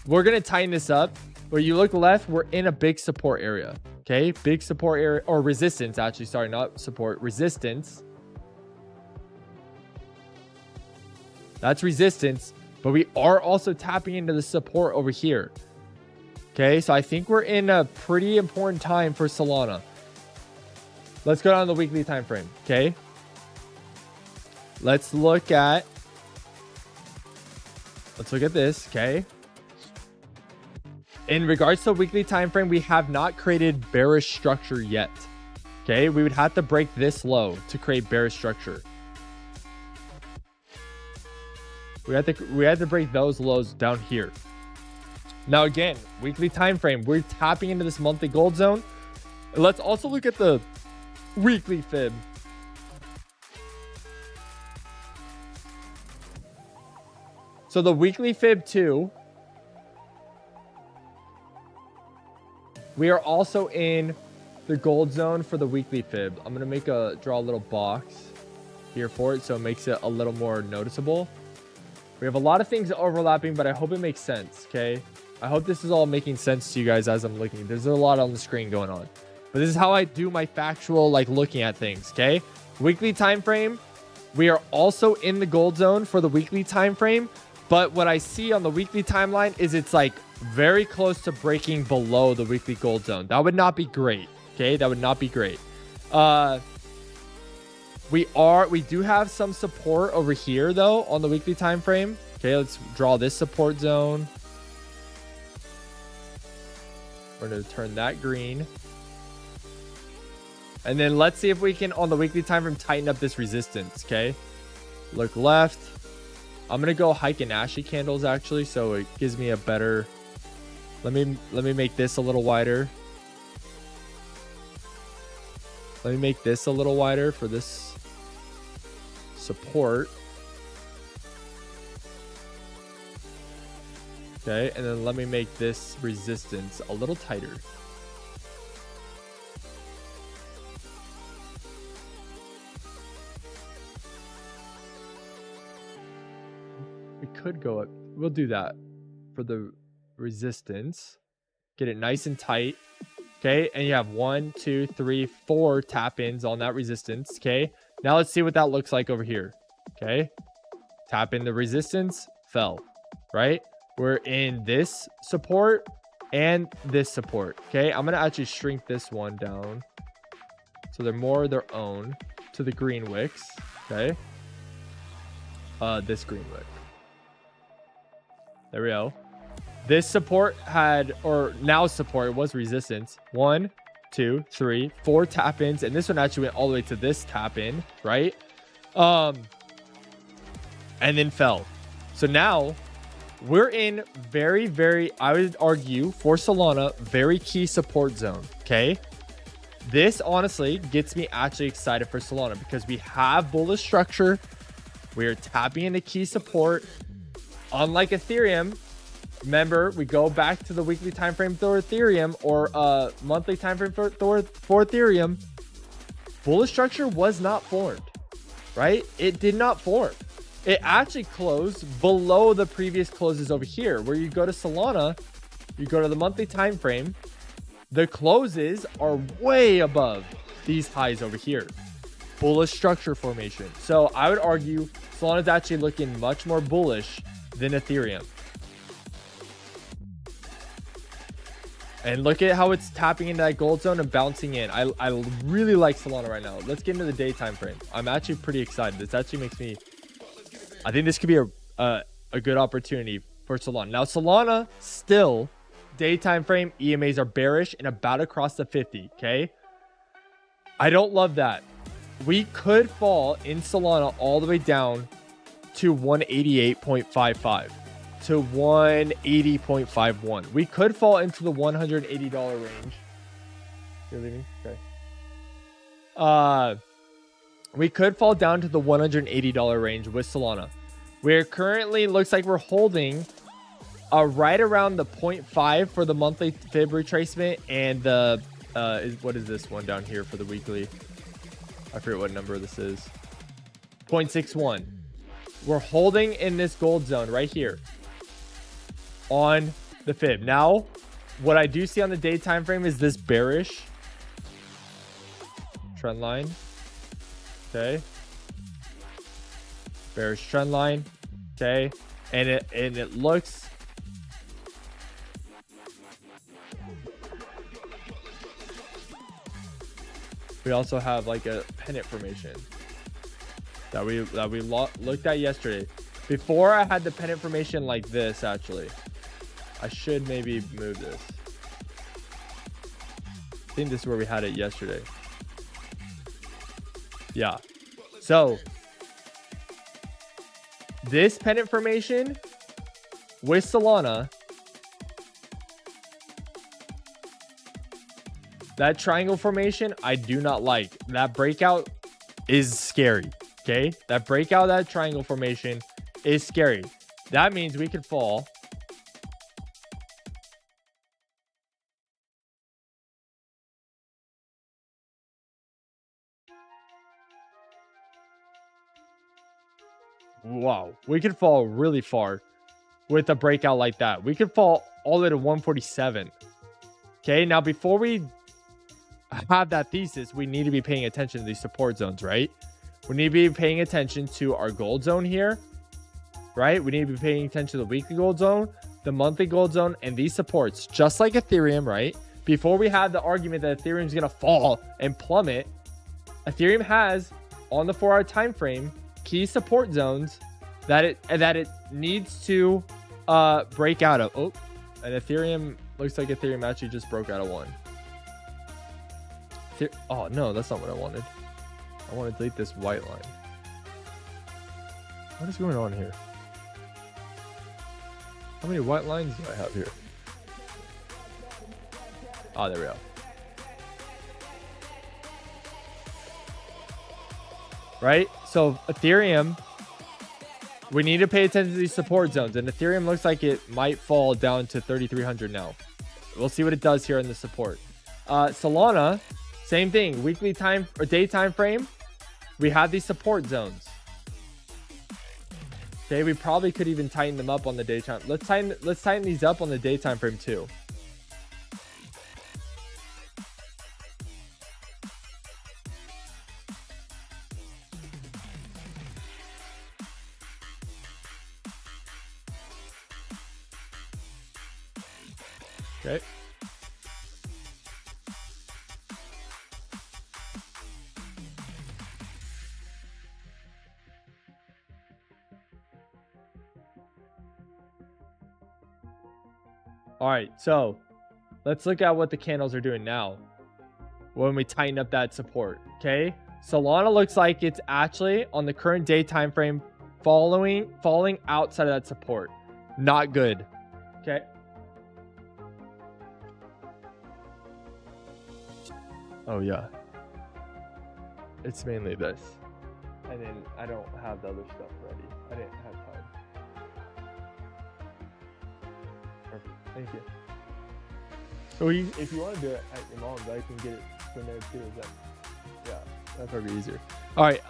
we're going to tighten this up. Where you look left, we're in a big support area. Okay, big support area or resistance, actually. Sorry, not support, resistance. That's resistance, but we are also tapping into the support over here. Okay, so I think we're in a pretty important time for Solana. Let's go down to the weekly time frame. Okay, let's look at this. Okay. In regards to weekly time frame, we have not created bearish structure yet. Okay, we would have to break this low to create bearish structure. We had to break those lows down here. Now again, weekly time frame, we're tapping into this monthly gold zone. Let's also look at the weekly fib. So the weekly fib 2. We are also in the gold zone for the weekly fib. I'm going to draw a little box here for it so it makes it a little more noticeable. We have a lot of things overlapping, but I hope it makes sense, okay? I hope this is all making sense to you guys as I'm looking. There's a lot on the screen going on. But this is how I do my factual, like, looking at things, okay? Weekly time frame. We are also in the gold zone for the weekly time frame. But what I see on the weekly timeline is it's like very close to breaking below the weekly gold zone. That would not be great. Okay, that would not be great. We do have some support over here though on the weekly time frame. Okay, let's draw this support zone. We're going to turn that green. And then let's see if we can on the weekly time frame tighten up this resistance. Okay, look left. I'm gonna go hike and ashy candles actually, so it gives me a better. Let me make this a little wider. Let me make this a little wider for this support. Okay, and then let me make this resistance a little tighter. We could go up. We'll do that for the resistance. Get it nice and tight. Okay, and you have 1, 2, 3, 4 tap ins on that resistance. Okay, now let's see what that looks like over here. Okay, tap in the resistance, fell. Right, we're in this support and this support. Okay, I'm gonna actually shrink this one down so they're more their own to the green wicks. Okay, this green wick. There we go. This support had, or now support, it was resistance. 1, 2, 3, 4 tap ins, and this one actually went all the way to this tap in, right? And then fell. So now we're in very, I would argue for Solana, very key support zone. Okay. This honestly gets me actually excited for Solana because we have bullish structure. We are tapping into key support. Unlike Ethereum, remember, we go back to the weekly time frame for Ethereum or monthly time frame for Ethereum. Bullish structure was not formed, right? It did not form. It actually closed below the previous closes over here. Where you go to Solana, you go to the monthly time frame, the closes are way above these highs over here. Bullish structure formation. So I would argue Solana is actually looking much more bullish than Ethereum. And look at how it's tapping into that gold zone and bouncing in. I really like Solana right now. Let's get into the day time frame. I'm actually pretty excited. This actually makes me... I think this could be a good opportunity for Solana. Now, Solana still, daytime frame, EMAs are bearish and about to cross the 50, okay? I don't love that. We could fall in Solana all the way down to 188.55 to 180.51. We could fall into the $180 range. You're leaving? Okay. We could fall down to the $180 range with Solana. We're currently, looks like we're holding right around the 0.5 for the monthly fib retracement and the what is this one down here for the weekly? I forget what number this is. 0.61. We're holding in this gold zone right here on the fib. Now, what I do see on the day time frame is this bearish trend line. Okay. Bearish trend line. Okay. And it looks we also have like a pennant formation that we looked at yesterday. Before I had the pennant formation like this, actually. I should maybe move this. I think this is where we had it yesterday. Yeah. So this pennant formation with Solana, that triangle formation, I do not like. That breakout is scary. Okay. That breakout, that triangle formation is scary. That means we could fall. Wow, we could fall really far with a breakout like that. We could fall all the way to 147. Okay, now before we have that thesis, we need to be paying attention to these support zones, right? We need to be paying attention to our gold zone here, right? We need to be paying attention to the weekly gold zone, the monthly gold zone, and these supports, just like Ethereum, right? Before we have the argument that Ethereum is going to fall and plummet, Ethereum has on the 4-hour time frame key support zones that it needs to break out of. Oh, and Ethereum looks like Ethereum actually just broke out of one. Oh no, that's not what I wanted. I want to delete this white line. What is going on here? How many white lines do I have here? Oh, there we go. Right? So Ethereum, we need to pay attention to these support zones. And Ethereum looks like it might fall down to 3,300 now. We'll see what it does here in the support. Solana, same thing. Weekly time or day time frame. We have these support zones. Okay, we probably could even tighten them up on the daytime. Let's tighten these up on the daytime frame too. Okay. All right, so let's look at what the candles are doing now when we tighten up that support. Okay, Solana looks like it's actually on the current day time frame falling outside of that support. Not good. Okay. Oh yeah. It's mainly this. And then I don't have the other stuff ready. I didn't have time. Perfect. Thank you. So if you want to do it at your mom's, I can get it from there too. Is that, yeah, that's probably easier. All right.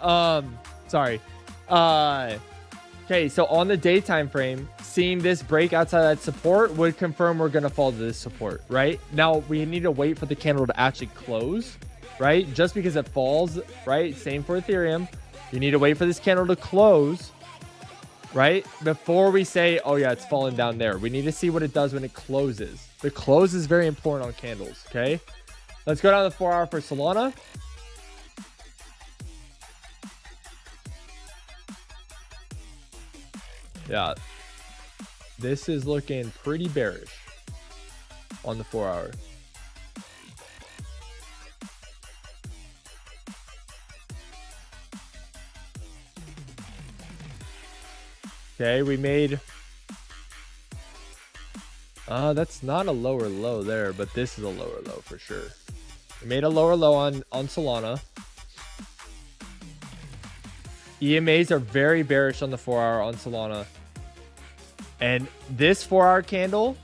Sorry. Okay. So on the daytime frame, seeing this break outside that support would confirm we're going to fall to this support, right? Now we need to wait for the candle to actually close, right? Just because it falls, right? Same for Ethereum. You need to wait for this candle to close, right? Before we say, oh yeah, it's falling down there. We need to see what it does when it closes. The close is very important on candles, okay? Let's go down to the 4 hour for Solana. Yeah. This is looking pretty bearish on the 4 hour. Okay, we made... that's not a lower low there, but this is a lower low for sure. We made a lower low on Solana. EMAs are very bearish on the 4 hour on Solana. And this 4 hour candle...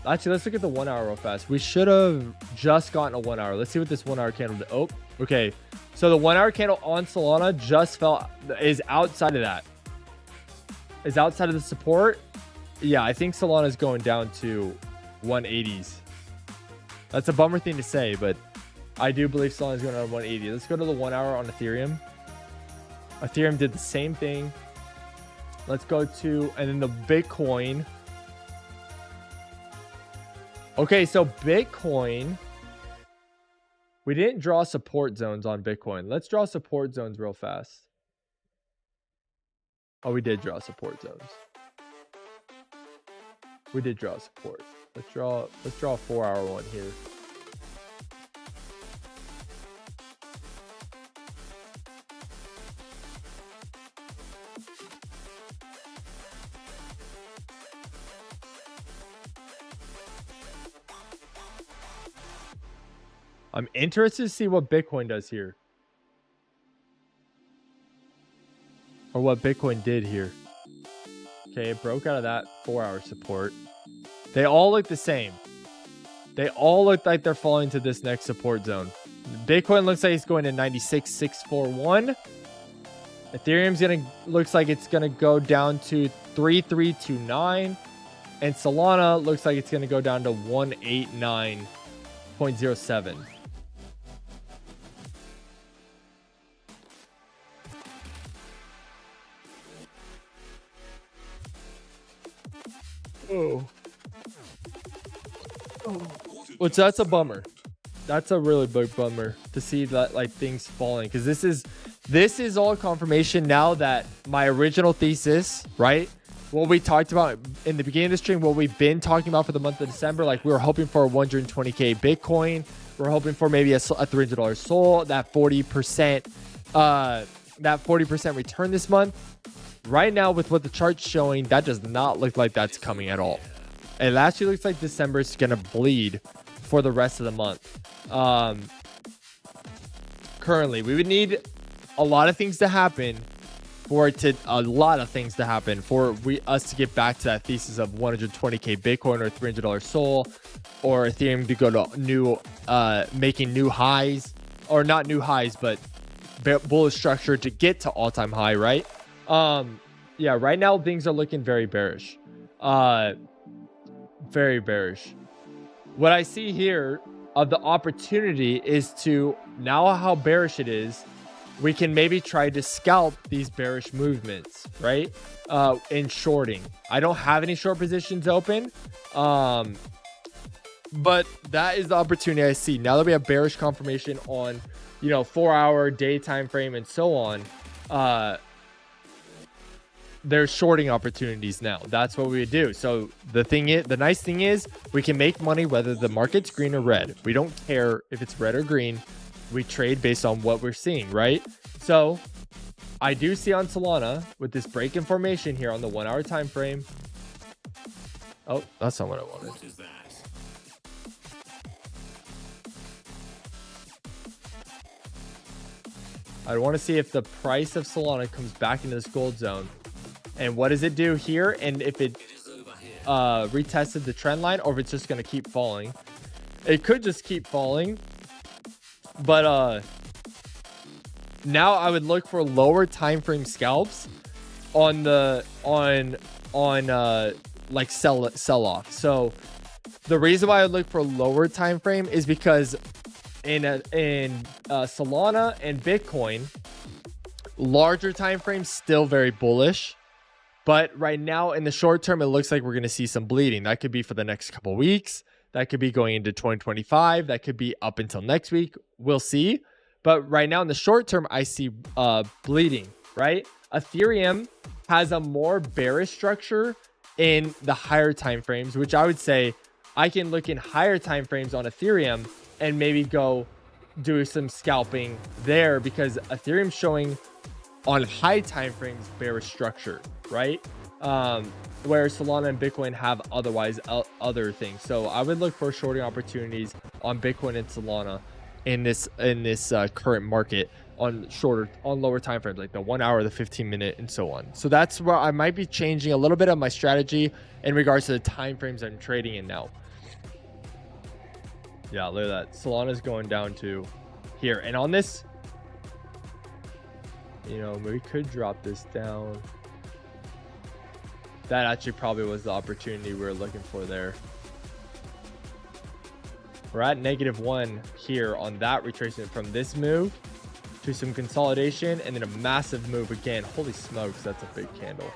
Actually, let's look at the 1 hour real fast. We should have just gotten a 1 hour. Let's see what this 1 hour candle did. Oh, okay. So the 1 hour candle on Solana just fell... is outside of that. Is outside of the support. Yeah, I think Solana is going down to 180s. That's a bummer thing to say, but I do believe Solana is going down to 180. Let's go to the 1 hour on Ethereum. Ethereum did the same thing. Let's go to, and then the Bitcoin. Okay, so Bitcoin, we didn't draw support zones on Bitcoin. Let's draw support zones real fast. Oh, we did draw support zones. We did draw support. Let's draw a 4 hour one here. I'm interested to see what Bitcoin does here. Or what Bitcoin did here. Okay, it broke out of that 4 hour support. They all look the same. They all look like they're falling to this next support zone. Bitcoin looks like it's going to 96,641. Ethereum's looks like it's gonna go down to 3329. And Solana looks like it's gonna go down to 189.07. Oh. Which that's a bummer. That's a really big bummer to see that, like, things falling, because this is all confirmation now that my original thesis, right, what we talked about in the beginning of the stream, what we've been talking about for the month of December, like we were hoping for a 120k Bitcoin, we're hoping for maybe a $300 Sol, that 40% return this month. Right now, with what the chart's showing, that does not look like that's coming at all. It actually looks like December is going to bleed for the rest of the month. Currently, we would need a lot of things to happen for us to get back to that thesis of 120k Bitcoin or $300 Sol, or Ethereum to go to making new highs, or not new highs, but bullish structure to get to all-time high, right? Yeah, right now things are looking very bearish. Very bearish. What I see here of the opportunity is to, now how bearish it is, we can maybe try to scalp these bearish movements, right? In shorting. I don't have any short positions open. But that is the opportunity I see. Now that we have bearish confirmation on, 4 hour day time frame and so on, there's shorting opportunities now. That's what we would do. So the nice thing is we can make money whether the market's green or red. We don't care if it's red or green. We trade based on what we're seeing, right? So I do see on Solana with this break in formation here on the 1 hour time frame, Oh, that's not what I wanted. What is that? I want to see if the price of Solana comes back into this gold zone. And what does it do here? And if it retested the trend line, or if it's just going to keep falling. It could just keep falling. But now I would look for lower time frame scalps on the like sell off. So the reason why I would look for lower time frame is because in Solana and Bitcoin, larger time frames still very bullish, but right now in the short term it looks like we're going to see some bleeding. That could be for the next couple weeks, that could be going into 2025, that could be up until next week, we'll see. But right now in the short term I see bleeding, right? Ethereum has a more bearish structure in the higher time frames, which I would say I can look in higher time frames on Ethereum and maybe go do some scalping there, because Ethereum's showing on high time frames bearish structure, right? Where Solana and Bitcoin have otherwise other things. So I would look for shorting opportunities on Bitcoin and Solana in this current market on lower time frames, like the 1 hour, the 15-minute, and so on. So that's where I might be changing a little bit of my strategy in regards to the time frames I'm trading in now. Yeah, look at that. Solana's going down to here. And on this, you know, we could drop this down. That actually probably was the opportunity we were looking for there. We're at -1 here on that retracement from this move to some consolidation, and then a massive move again. Holy smokes, that's a big candle.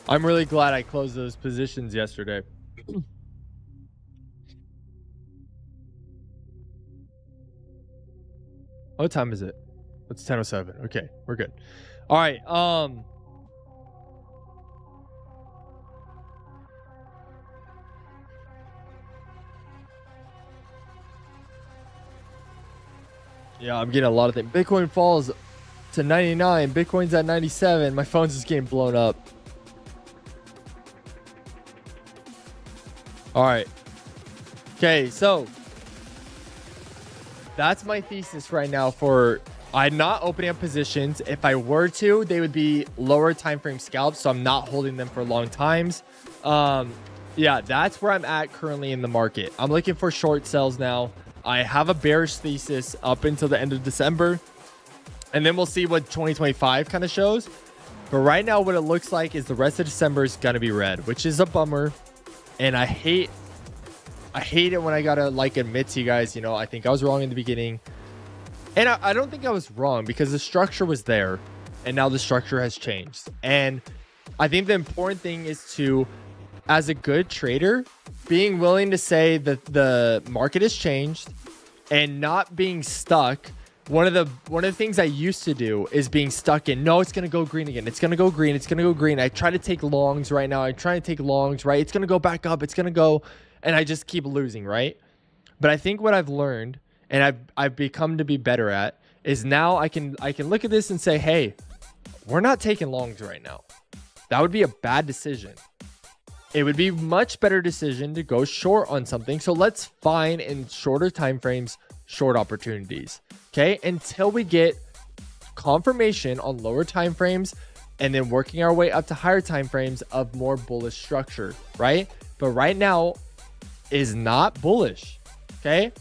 I'm really glad I closed those positions yesterday. What time is it? It's 10:07. Okay, we're good. All right. Yeah, I'm getting a lot of things. Bitcoin falls to 99. Bitcoin's at 97. My phone's just getting blown up. All right. Okay, so that's my thesis right now for I'm not opening up positions. If I were to, they would be lower time frame scalps, so I'm not holding them for long times. Yeah, that's where I'm at currently in the market. I'm looking for short sells now. I have a bearish thesis up until the end of December, and then we'll see what 2025 kind of shows. But right now what it looks like is the rest of December is going to be red, which is a bummer. And I hate it when I gotta like admit to you guys, you know, I think I was wrong in the beginning. And I don't think I was wrong, because the structure was there and now the structure has changed. And I think the important thing is to, as a good trader, being willing to say that the market has changed and not being stuck. One of the things I used to do is being stuck in, no, it's going to go green again. It's going to go green. It's going to go green. I try to take longs right now. I try to take longs, right? It's going to go back up. It's going to go, and I just keep losing, right? But I think what I've learned and I've become to be better at is now I can look at this and say, hey, we're not taking longs right now. That would be a bad decision. It would be a much better decision to go short on something. So let's find in shorter time frames short opportunities. Okay, until we get confirmation on lower time frames, and then working our way up to higher time frames of more bullish structure, right? But right now is not bullish. Okay,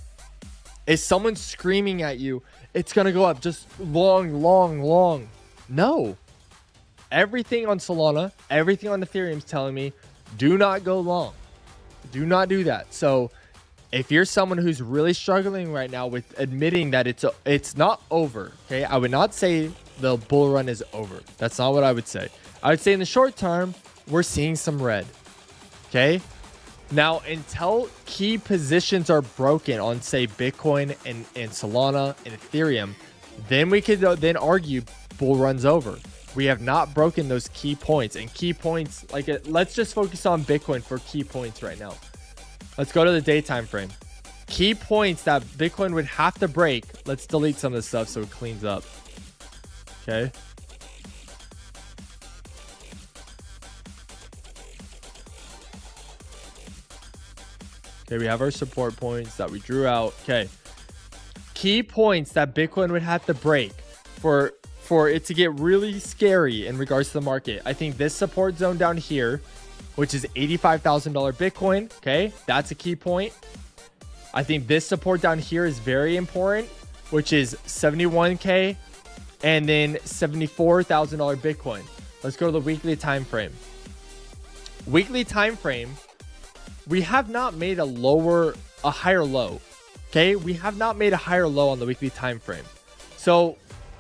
is someone screaming at you, it's gonna go up, just long? No, everything on Solana, everything on Ethereum is telling me do not go long. Do not do that. So if you're someone who's really struggling right now with admitting that it's not over, okay? I would not say the bull run is over. That's not what I would say. I would say in the short term, we're seeing some red, okay? Now, until key positions are broken on, say, Bitcoin and Solana and Ethereum, then we could then argue bull runs over. We have not broken those key points, and key points, like, let's just focus on Bitcoin for key points right now. Let's go to the day time frame. Key points that Bitcoin would have to break. Let's delete some of this stuff so it cleans up. Okay. Okay, we have our support points that we drew out. Okay. Key points that Bitcoin would have to break for it to get really scary in regards to the market. I think this support zone down here, which is $85,000 Bitcoin. Okay, that's a key point. I think this support down here is very important, which is 71K and then $74,000 Bitcoin. Let's go to the weekly time frame. Weekly time frame, we have not made a higher low. Okay, we have not made a higher low on the weekly time frame. So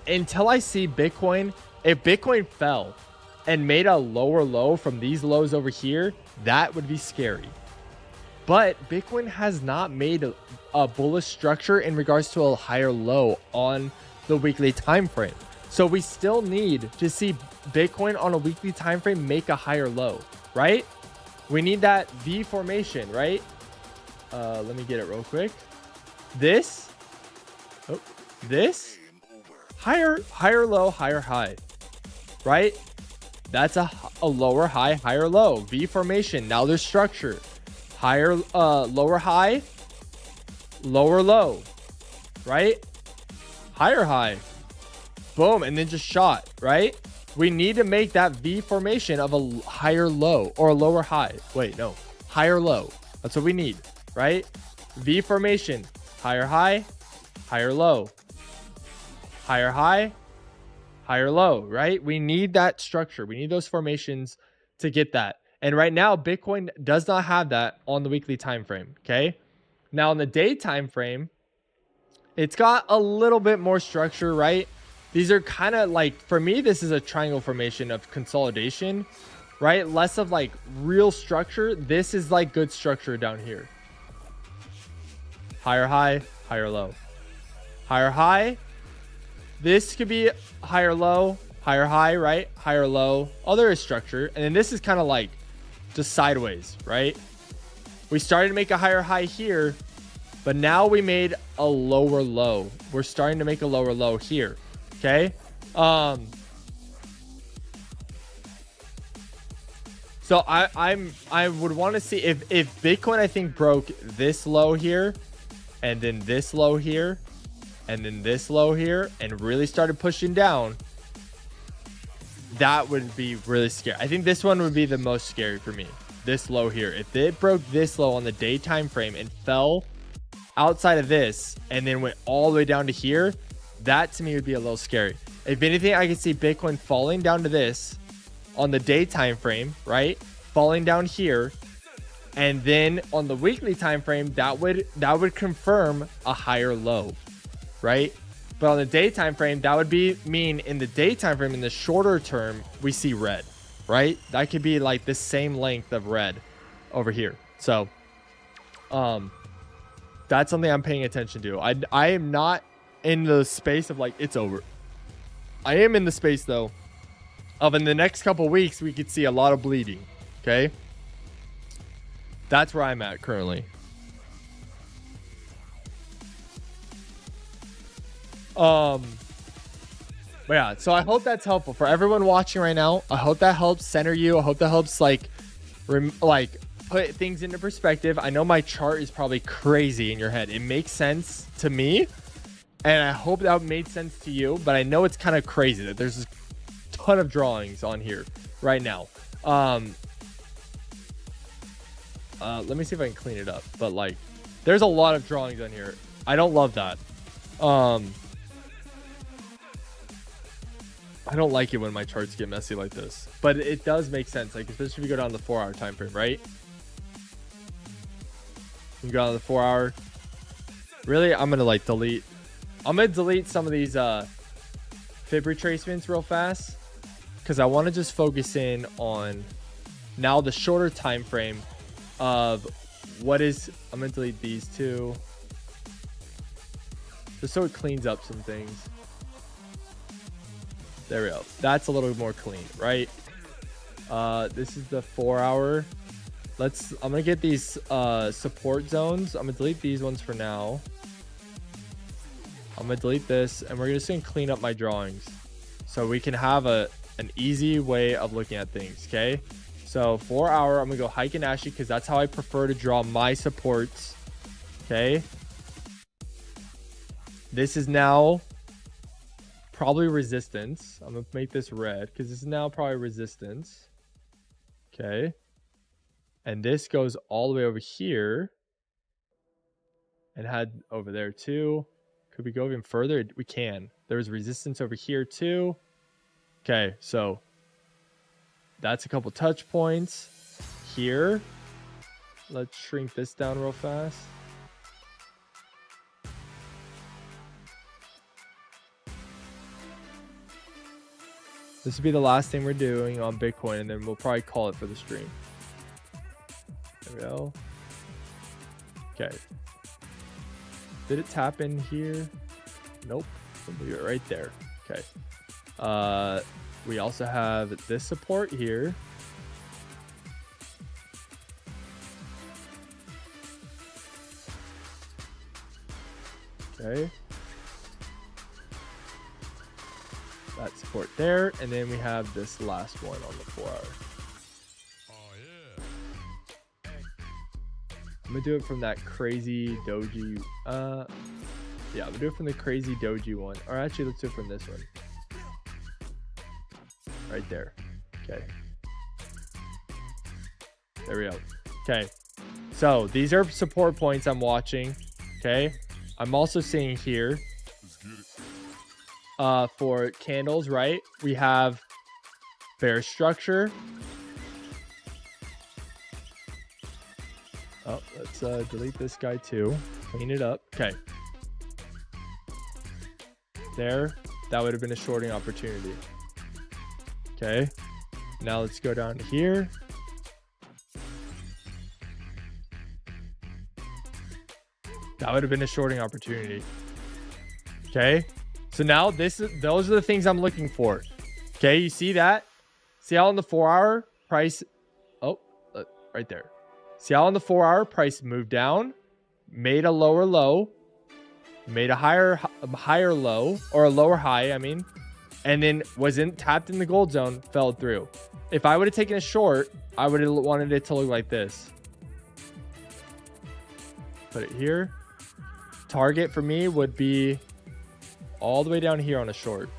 until I see Bitcoin, if Bitcoin fell and made a lower low from these lows over here, that would be scary. But Bitcoin has not made a bullish structure in regards to a higher low on the weekly time frame. So we still need to see Bitcoin on a weekly time frame make a higher low, right? We need that V formation, right? Let me get it real quick. This higher low, higher high, right? That's a lower high, higher low. V formation. Now there's structure. Higher, lower high, lower low, right? Higher high, boom, and then just shot, right? We need to make that V formation of a higher low or a lower high. Wait, no, higher low. That's what we need, right? V formation, higher high, higher low, higher high, higher low, right? We need that structure. We need those formations to get that. And right now, Bitcoin does not have that on the weekly time frame. Okay. Now on the day time frame, it's got a little bit more structure, right? These are kind of like, for me, this is a triangle formation of consolidation, right? Less of like real structure. This is like good structure down here. Higher high, higher low, higher high. This could be higher low, higher high, right? Higher low. Oh, there is structure. And then this is kind of like just sideways, right? We started to make a higher high here, but now we made a lower low. We're starting to make a lower low here. Okay. So I would want to see if Bitcoin, I think, broke this low here and then this low here and then this low here and really started pushing down, that would be really scary. I think this one would be the most scary for me. This low here. If it broke this low on the day time frame and fell outside of this and then went all the way down to here, that to me would be a little scary. If anything, I could see Bitcoin falling down to this on the day time frame, right? Falling down here. And then on the weekly time frame, that would confirm a higher low, right? But on the day time frame, that would mean in the day time frame, in the shorter term, we see red, right? That could be like the same length of red over here. So that's something I'm paying attention to. I am not in the space of like it's over. I am in the space though of in the next couple weeks we could see a lot of bleeding. Okay, that's where I'm at currently. But yeah, so I hope that's helpful for everyone watching right now. I hope that helps center you. I hope that helps like put things into perspective. I know my chart is probably crazy in your head. It makes sense to me, and I hope that made sense to you, but I know it's kind of crazy that there's a ton of drawings on here right now. Let me see if I can clean it up, but like there's a lot of drawings on here. I don't love that. I don't like it when my charts get messy like this, but it does make sense, like especially if you go down the 4 hour time frame, right? You go down the 4 hour. Really, I'm gonna delete some of these fib retracements real fast because I want to just focus in on now the shorter time frame of I'm gonna delete these two just so it cleans up some things. There we go. That's a little more clean, right? This is the 4 hour. I'm gonna get these support zones. I'm gonna delete these ones for now. I'm gonna delete this, and we're just gonna clean up my drawings so we can have an easy way of looking at things. Okay, so 4 hour, I'm gonna go hike and ashy because that's how I prefer to draw my supports. Okay, this is now probably resistance. I'm gonna make this red because this is now probably resistance. Okay, and this goes all the way over here and had over there too. Could we go even further? We can. There's resistance over here too. Okay, so that's a couple touch points here. Let's shrink this down real fast. This will be the last thing we're doing on Bitcoin, and then we'll probably call it for the stream. There we go. Okay. Did it tap in here? Nope. We'll leave it right there. Okay. We also have this support here. Okay. That support there, and then we have this last one on the 4 hour. Oh yeah. I'm gonna do it from that crazy doji. Yeah, I'm gonna do it from the crazy doji one. Or actually, let's do it from this one. Right there. Okay. There we go. Okay. So these are support points I'm watching. Okay. I'm also seeing here. For candles, right? We have bear structure. Oh, let's delete this guy too. Clean it up. Okay. There. That would have been a shorting opportunity. Okay. Now let's go down to here. That would have been a shorting opportunity. Okay. So now those are the things I'm looking for. Okay, you see that? See how on the 4 hour price, right there. See how on the 4 hour price moved down, made a lower low, made a higher low, or a lower high, I mean, and then tapped in the gold zone, fell through. If I would have taken a short, I would have wanted it to look like this. Put it here. Target for me would be all the way down here on a short.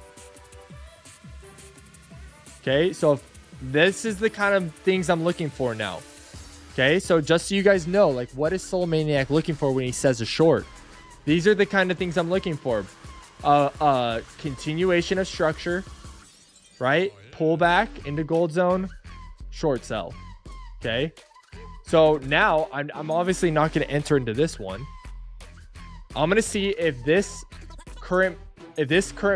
Okay, so this is the kind of things I'm looking for now. Okay, so just so you guys know, like, what is Soul Maniac looking for when he says a short? These are the kind of things I'm looking for. Continuation of structure, right? Pullback into gold zone, short sell. Okay, so now I'm obviously not going to enter into this one. I'm going to see if this current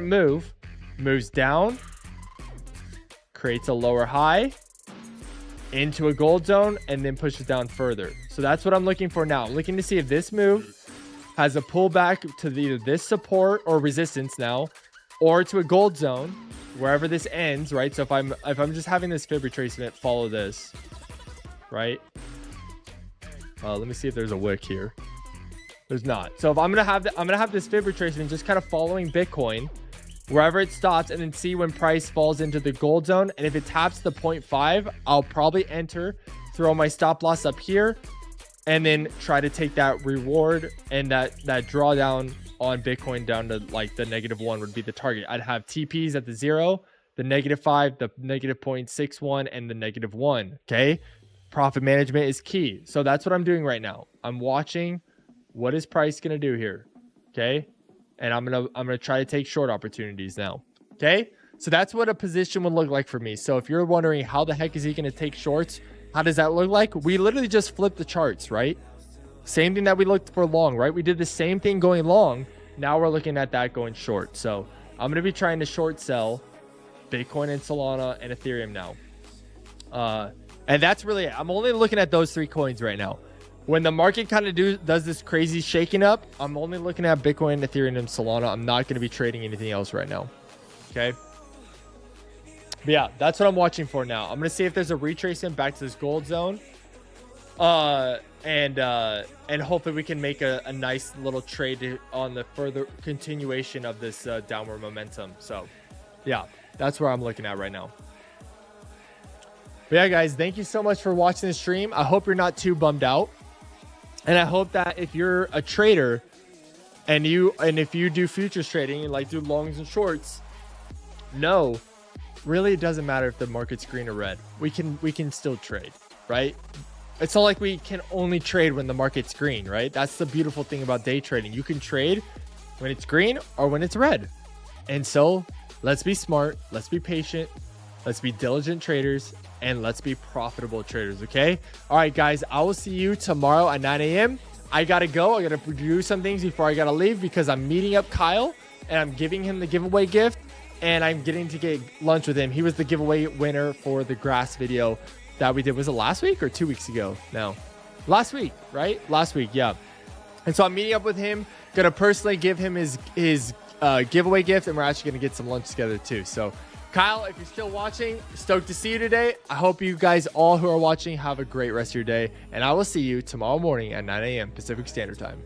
move moves down, creates a lower high into a gold zone, and then pushes down further. So that's what I'm looking for now. I'm looking to see if this move has a pullback to either this support or resistance now, or to a gold zone, wherever this ends, right? So if I'm just having this fib retracement, follow this, right? Let me see if there's a wick here. There's not. So if I'm gonna have this fib retracement just kind of following Bitcoin wherever it stops, and then see when price falls into the gold zone. And if it taps the 0.5, I'll probably enter, throw my stop loss up here, and then try to take that reward, and that drawdown on Bitcoin down to like the -1 would be the target. I'd have TPs at the 0, the -5, the -0.61, and the -1. Okay, profit management is key. So that's what I'm doing right now. I'm watching what is price gonna do here. Okay, and I'm gonna try to take short opportunities now. Okay, so that's what a position would look like for me. So if you're wondering how the heck is he gonna take shorts, how does that look like? We literally just flipped the charts, right? Same thing that we looked for long, right? We did the same thing going long. Now we're looking at that going short. So I'm gonna be trying to short sell Bitcoin and Solana and Ethereum now. And that's really it. I'm only looking at those 3 coins right now. when the market kind of does this crazy shaking up, I'm only looking at Bitcoin, Ethereum, and Solana. I'm not going to be trading anything else right now. Okay. But yeah, that's what I'm watching for now. I'm going to see if there's a retracement back to this gold zone. And hopefully we can make a nice little trade on the further continuation of this downward momentum. So yeah, that's where I'm looking at right now. But yeah, guys, thank you so much for watching the stream. I hope you're not too bummed out. And I hope that if you're a trader and if you do futures trading and like do longs and shorts, no, really it doesn't matter if the market's green or red. We can still trade, right? It's not like we can only trade when the market's green, right? That's the beautiful thing about day trading. You can trade when it's green or when it's red. And so let's be smart. Let's be patient. Let's be diligent traders. And let's be profitable traders, okay? All right, guys. I will see you tomorrow at 9 a.m. I got to go. I got to do some things before I got to leave because I'm meeting up Kyle. And I'm giving him the giveaway gift. And I'm getting to get lunch with him. He was the giveaway winner for the grass video that we did. Was it last week or 2 weeks ago? No, last week, right? Last week, yeah. And so I'm meeting up with him, gonna personally give him his giveaway gift, and we're actually gonna get some lunch together too. So Kyle, if you're still watching, stoked to see you today. I hope you guys all who are watching have a great rest of your day, and I will see you tomorrow morning at 9 a.m. Pacific Standard Time.